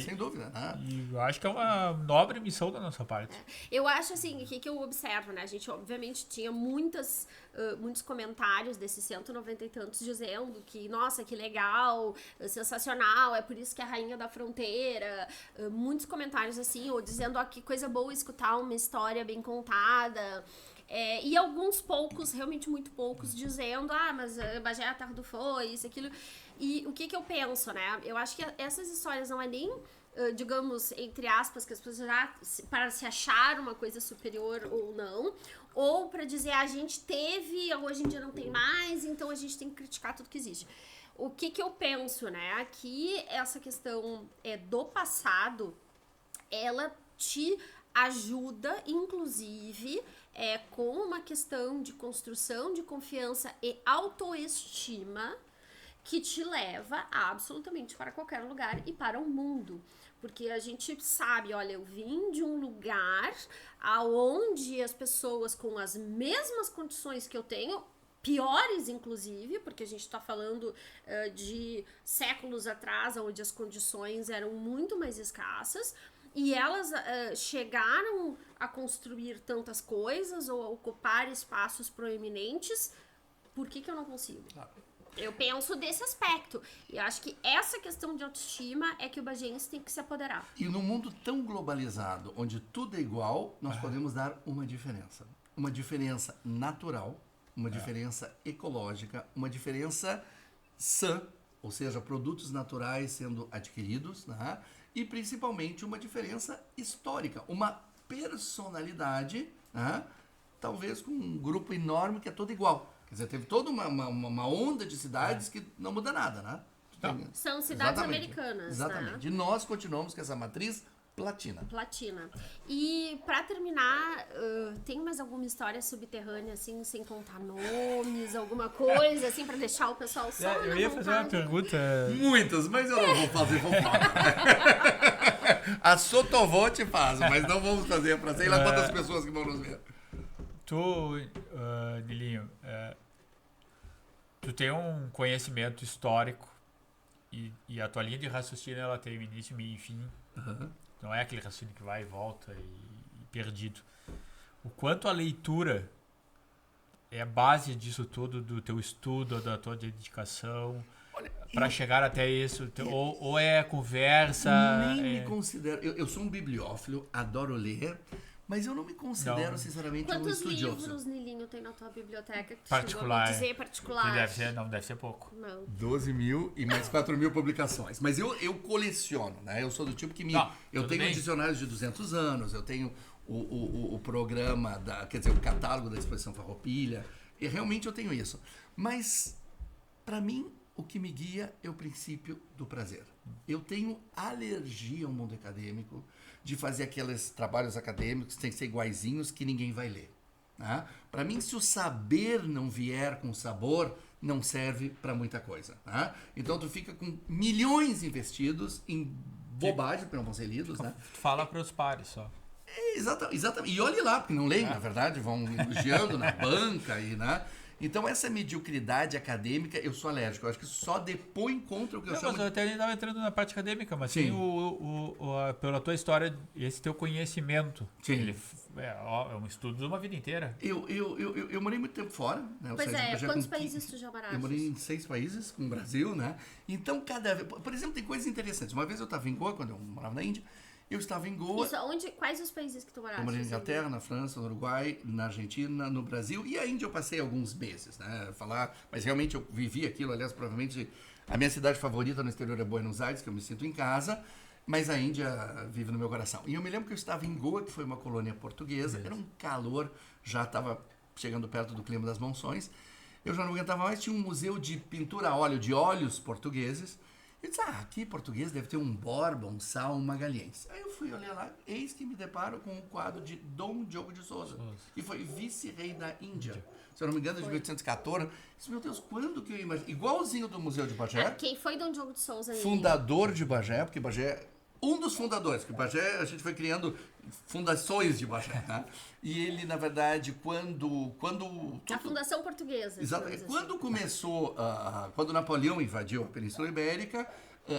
Sem dúvida. Né? E eu acho que é uma nobre missão da nossa parte. Eu acho assim, o que eu observo, né? A gente obviamente tinha muitos comentários desses 190 e tantos dizendo que, nossa, que legal, sensacional, é por isso que é a rainha da fronteira. Muitos comentários assim, ou dizendo, que coisa boa escutar uma história bem contada. E alguns poucos, realmente muito poucos, dizendo, mas Bagé é a terra do foi, isso, aquilo. E o que eu penso, né? Eu acho que essas histórias não é nem, digamos, entre aspas, que as pessoas já, para se achar uma coisa superior ou não, ou para dizer, a gente teve, hoje em dia não tem mais, então a gente tem que criticar tudo que existe. O que eu penso, né? Aqui, essa questão do passado, ela te ajuda, inclusive, com uma questão de construção de confiança e autoestima que te leva absolutamente para qualquer lugar e para o mundo. Porque a gente sabe, olha, eu vim de um lugar aonde as pessoas com as mesmas condições que eu tenho, piores inclusive, porque a gente está falando de séculos atrás, onde as condições eram muito mais escassas, e elas chegaram a construir tantas coisas ou a ocupar espaços proeminentes. Por que eu não consigo? Eu penso desse aspecto. E eu acho que essa questão de autoestima é que o bagense tem que se apoderar. E num mundo tão globalizado, onde tudo é igual, nós podemos dar uma diferença. Uma diferença natural, uma diferença ecológica, uma diferença sã, ou seja, produtos naturais sendo adquiridos, né? E principalmente uma diferença histórica, uma personalidade, né? Talvez com um grupo enorme que é todo igual. Quer dizer, teve toda uma onda de cidades que não muda nada, né? São cidades americanas. Exatamente. Né? E nós continuamos com essa matriz platina. E pra terminar, tem mais alguma história subterrânea, assim, sem contar nomes, alguma coisa, assim, pra deixar o pessoal só eu ia fazer uma pergunta. Muitas, mas eu não vou fazer fofoca. A Sotovô te faz, mas não vamos fazer pra sei lá quantas pessoas que vão nos ver. Tu, Nilinho, tu tem um conhecimento histórico e a tua linha de raciocínio ela tem início, meio e fim. Não é aquele raciocínio que vai e volta e perdido. o quanto a leitura é a base disso tudo, do teu estudo, da tua dedicação, para chegar até isso. Ou é conversa... Nem me considero... Eu sou um bibliófilo, adoro ler, mas eu não me considero, sinceramente, um Quantos estudioso. livros, Nilinho, tem na tua biblioteca? Que Particular. Chegou a me dizer particular. Não deve ser pouco. Não. 12 mil e mais 4 mil publicações. Mas eu coleciono, né? Eu sou do tipo que eu tudo tenho bem. dicionários de 200 anos, eu tenho o programa, quer dizer, o catálogo da Exposição Farroupilha, e realmente eu tenho isso. Mas, para mim, o que me guia é o princípio do prazer. Eu tenho alergia ao mundo acadêmico, de fazer aqueles trabalhos acadêmicos que tem que ser iguaizinhos que ninguém vai ler. Né? Para mim, se o saber não vier com sabor, não serve para muita coisa. Né? Então, tu fica com milhões investidos em bobagens, porque não vão ser lidos. Né? Fala para os pares só. Exatamente. E olhe lá, porque não leem, na verdade, vão elogiando na banca. Então, essa mediocridade acadêmica, eu sou alérgico. Eu acho que só depõe contra o que eu chamo Mas eu até nem estava entrando na parte acadêmica, mas Sim. pela tua história, esse teu conhecimento. Sim. Ele é um estudo de uma vida inteira. Eu morei muito tempo fora. Né? Pois é, já quantos com países tu já moraste? Eu morei em 6 países, com o Brasil, né? Então, cada vez... Por exemplo, tem coisas interessantes. Uma vez eu estava em Goa, quando eu morava na Índia, eu estava em Goa... Isso, quais os países que tu moraste? Eu morei na Inglaterra, na França, no Uruguai, na Argentina, no Brasil. E a Índia eu passei alguns meses, né? Mas realmente eu vivi aquilo. Aliás, provavelmente a minha cidade favorita no exterior é Buenos Aires, que eu me sinto em casa. Mas a Índia vive no meu coração. E eu me lembro que eu estava em Goa, que foi uma colônia portuguesa. Era um calor, já estava chegando perto do clima das monções. Eu já não aguentava mais. Tinha um museu de pintura a óleo, de óleos portugueses. Eu disse, aqui português deve ter um Borba, um Sal, um Magalhães. Aí eu fui olhar lá, eis que me deparo com um quadro de Dom Diogo de Souza, que foi vice-rei da Índia. Se eu não me engano, de 1814. Eu disse, meu Deus, quando que eu imaginei? Igualzinho do Museu de Bagé. Quem foi Dom Diogo de Souza? Fundador de Bagé, porque Bagé... Um dos fundadores, porque Bagé, a gente foi criando fundações de Bagé, né? E ele, na verdade, quando A Fundação Portuguesa. Exatamente. Quando começou, quando Napoleão invadiu a Península Ibérica,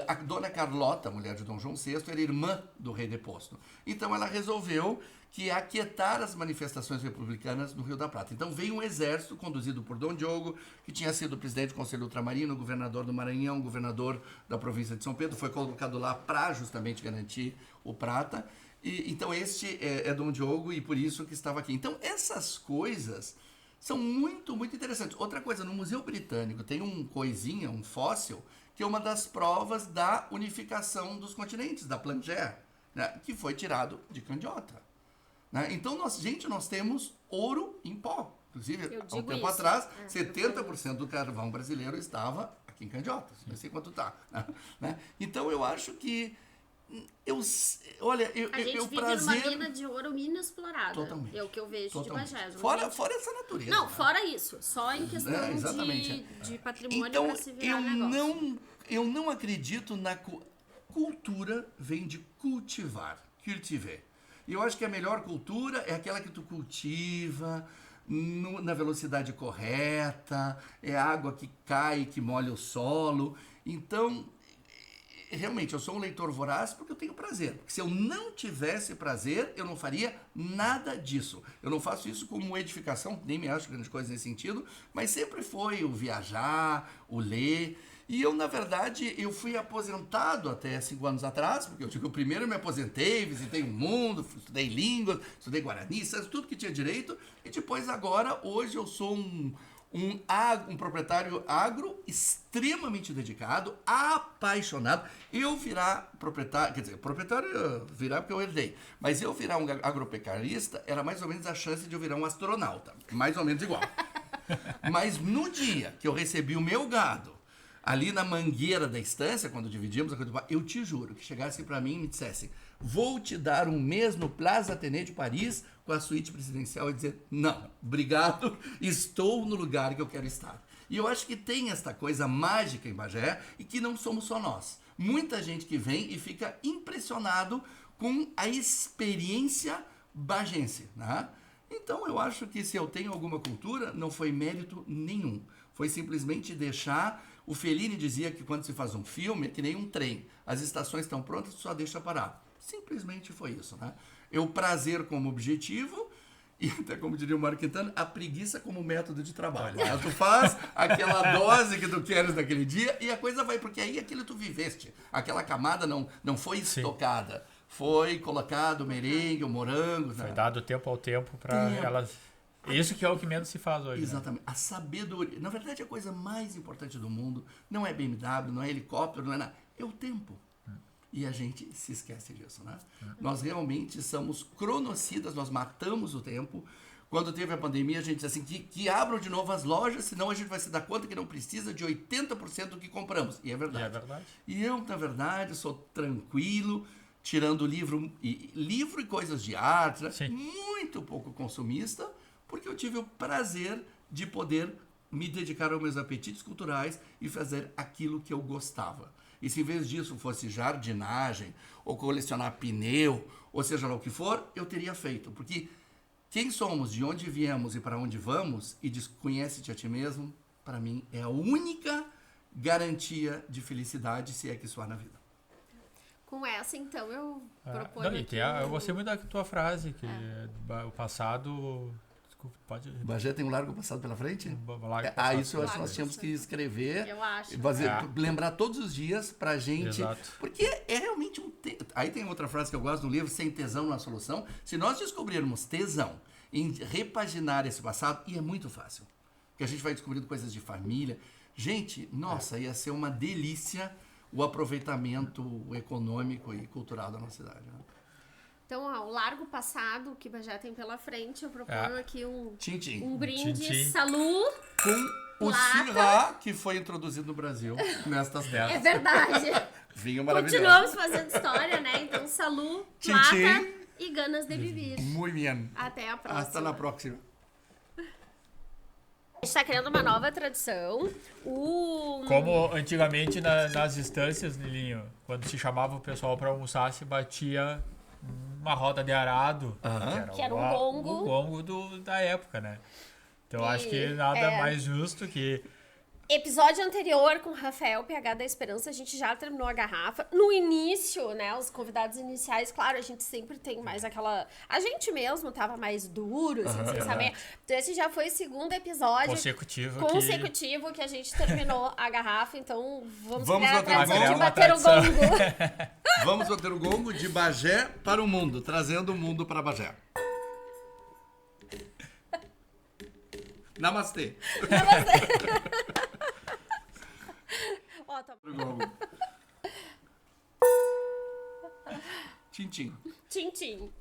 a Dona Carlota, mulher de Dom João VI, era irmã do rei deposto. Então ela resolveu que aquietar as manifestações republicanas no Rio da Prata. Então veio um exército conduzido por Dom Diogo, que tinha sido presidente do Conselho Ultramarino, governador do Maranhão, governador da província de São Pedro, foi colocado lá para justamente garantir o prata. Então este é Dom Diogo e por isso que estava aqui. Então essas coisas são muito, muito interessantes. Outra coisa, no Museu Britânico tem um fóssil, que é uma das provas da unificação dos continentes, da Plangea, né, que foi tirado de Candiota. Né? Então, nós temos ouro em pó. Inclusive, há um tempo atrás, 70% do carvão brasileiro estava aqui em Candiota. Não sei quanto está. Né? Então, eu acho que... A gente vive numa mina de ouro inexplorada. Totalmente. É o que eu vejo Totalmente. de Bagé. Fora essa natureza. Não, né? fora isso. Só em questão de patrimônio então, para se virar negócio. Eu não acredito na... Cultura vem de cultivar. Cultiver. E eu acho que a melhor cultura é aquela que tu cultiva na velocidade correta, é água que cai, que molha o solo. Então, realmente, eu sou um leitor voraz porque eu tenho prazer. Porque se eu não tivesse prazer, eu não faria nada disso. Eu não faço isso como edificação, nem me acho grande coisa nesse sentido, mas sempre foi o viajar, o ler. E eu, na verdade, eu fui aposentado até 5 anos atrás, porque eu primeiro me aposentei, visitei o mundo, estudei línguas, estudei Guarani, tudo que tinha direito, e depois agora, hoje eu sou um proprietário agro extremamente dedicado, apaixonado. Eu virar proprietário, quer dizer, proprietário virar porque eu herdei, mas eu virar um agropecuarista era mais ou menos a chance de eu virar um astronauta, mais ou menos igual. Mas no dia que eu recebi o meu gado, ali na mangueira da estância, quando dividimos a coisa, eu te juro que chegasse para mim e me dissesse, vou te dar um mês no Plaza Athénée de Paris com a suíte presidencial e dizer, não, obrigado, estou no lugar que eu quero estar. E eu acho que tem esta coisa mágica em Bagé e que não somos só nós. Muita gente que vem e fica impressionado com a experiência bagense, né? Então eu acho que se eu tenho alguma cultura, não foi mérito nenhum. Foi simplesmente deixar... O Fellini dizia que quando se faz um filme é que nem um trem. As estações estão prontas, só deixa parar. Simplesmente foi isso, né? Eu prazer como objetivo E até como diria o Mário Quintana, a preguiça como método de trabalho. Né? Tu faz aquela dose que tu queres naquele dia e a coisa vai, porque aí aquilo tu viveste. Aquela camada não foi estocada. Foi colocado o merengue, o morango. Foi né? dado tempo ao tempo para elas... Isso que é o que menos se faz hoje. Exatamente. Né? A sabedoria. Na verdade, a coisa mais importante do mundo não é BMW, não é helicóptero, não é nada. É o tempo. E a gente se esquece disso, né? Nós realmente somos cronocidas, nós matamos o tempo. Quando teve a pandemia, a gente disse assim, que abram de novo as lojas, senão a gente vai se dar conta que não precisa de 80% do que compramos. E é verdade. E é verdade. E eu, na verdade, sou tranquilo, tirando livro e coisas de arte, né? Muito pouco consumista, porque eu tive o prazer de poder me dedicar aos meus apetites culturais e fazer aquilo que eu gostava. E se em vez disso fosse jardinagem, ou colecionar pneu, ou seja lá o que for, eu teria feito. Porque quem somos, de onde viemos e para onde vamos, e conhece-te a ti mesmo, para mim é a única garantia de felicidade, se é que isso há na vida. Com essa, então, eu proponho aqui... Eu gostei muito da tua frase, que o passado... Pode... Bagé tem um largo passado pela frente? Isso eu acho que nós tínhamos que escrever. Eu acho. Lembrar todos os dias pra gente. Exato. Porque é realmente Aí tem outra frase que eu gosto no livro, sem tesão na solução. Se nós descobrirmos tesão em repaginar esse passado, e é muito fácil. Porque a gente vai descobrindo coisas de família. Gente, nossa, ia ser uma delícia o aproveitamento econômico e cultural da nossa cidade. Né? Então, o largo passado que já tem pela frente, eu proponho aqui um brinde Tchim-tchim. Salud com o Syrah, que foi introduzido no Brasil nestas É décadas. verdade. Vinho maravilhoso. Continuamos fazendo história, né? Então, Salud, plata e ganas de viver. Muito bem. Até a próxima. Hasta na próxima. A gente está criando uma nova tradição. Como antigamente nas instâncias, Nilinho, quando se chamava o pessoal para almoçar, se batia uma roda de arado, que era um gongo. O gongo da época, né? Então acho que nada mais justo que... Episódio anterior com o Rafael, PH da Esperança, a gente já terminou a garrafa. No início, né, os convidados iniciais, claro, a gente sempre tem mais aquela... A gente mesmo tava mais duro, assim, sem saber. Então esse já foi o segundo episódio consecutivo que a gente terminou a garrafa. Então vamos criar a tradição de bater o gongo. Vamos bater o gongo de Bagé para o mundo, trazendo o mundo para Bagé. Namastê. Ó, tá... Tchim-tchim. Tchim-tchim.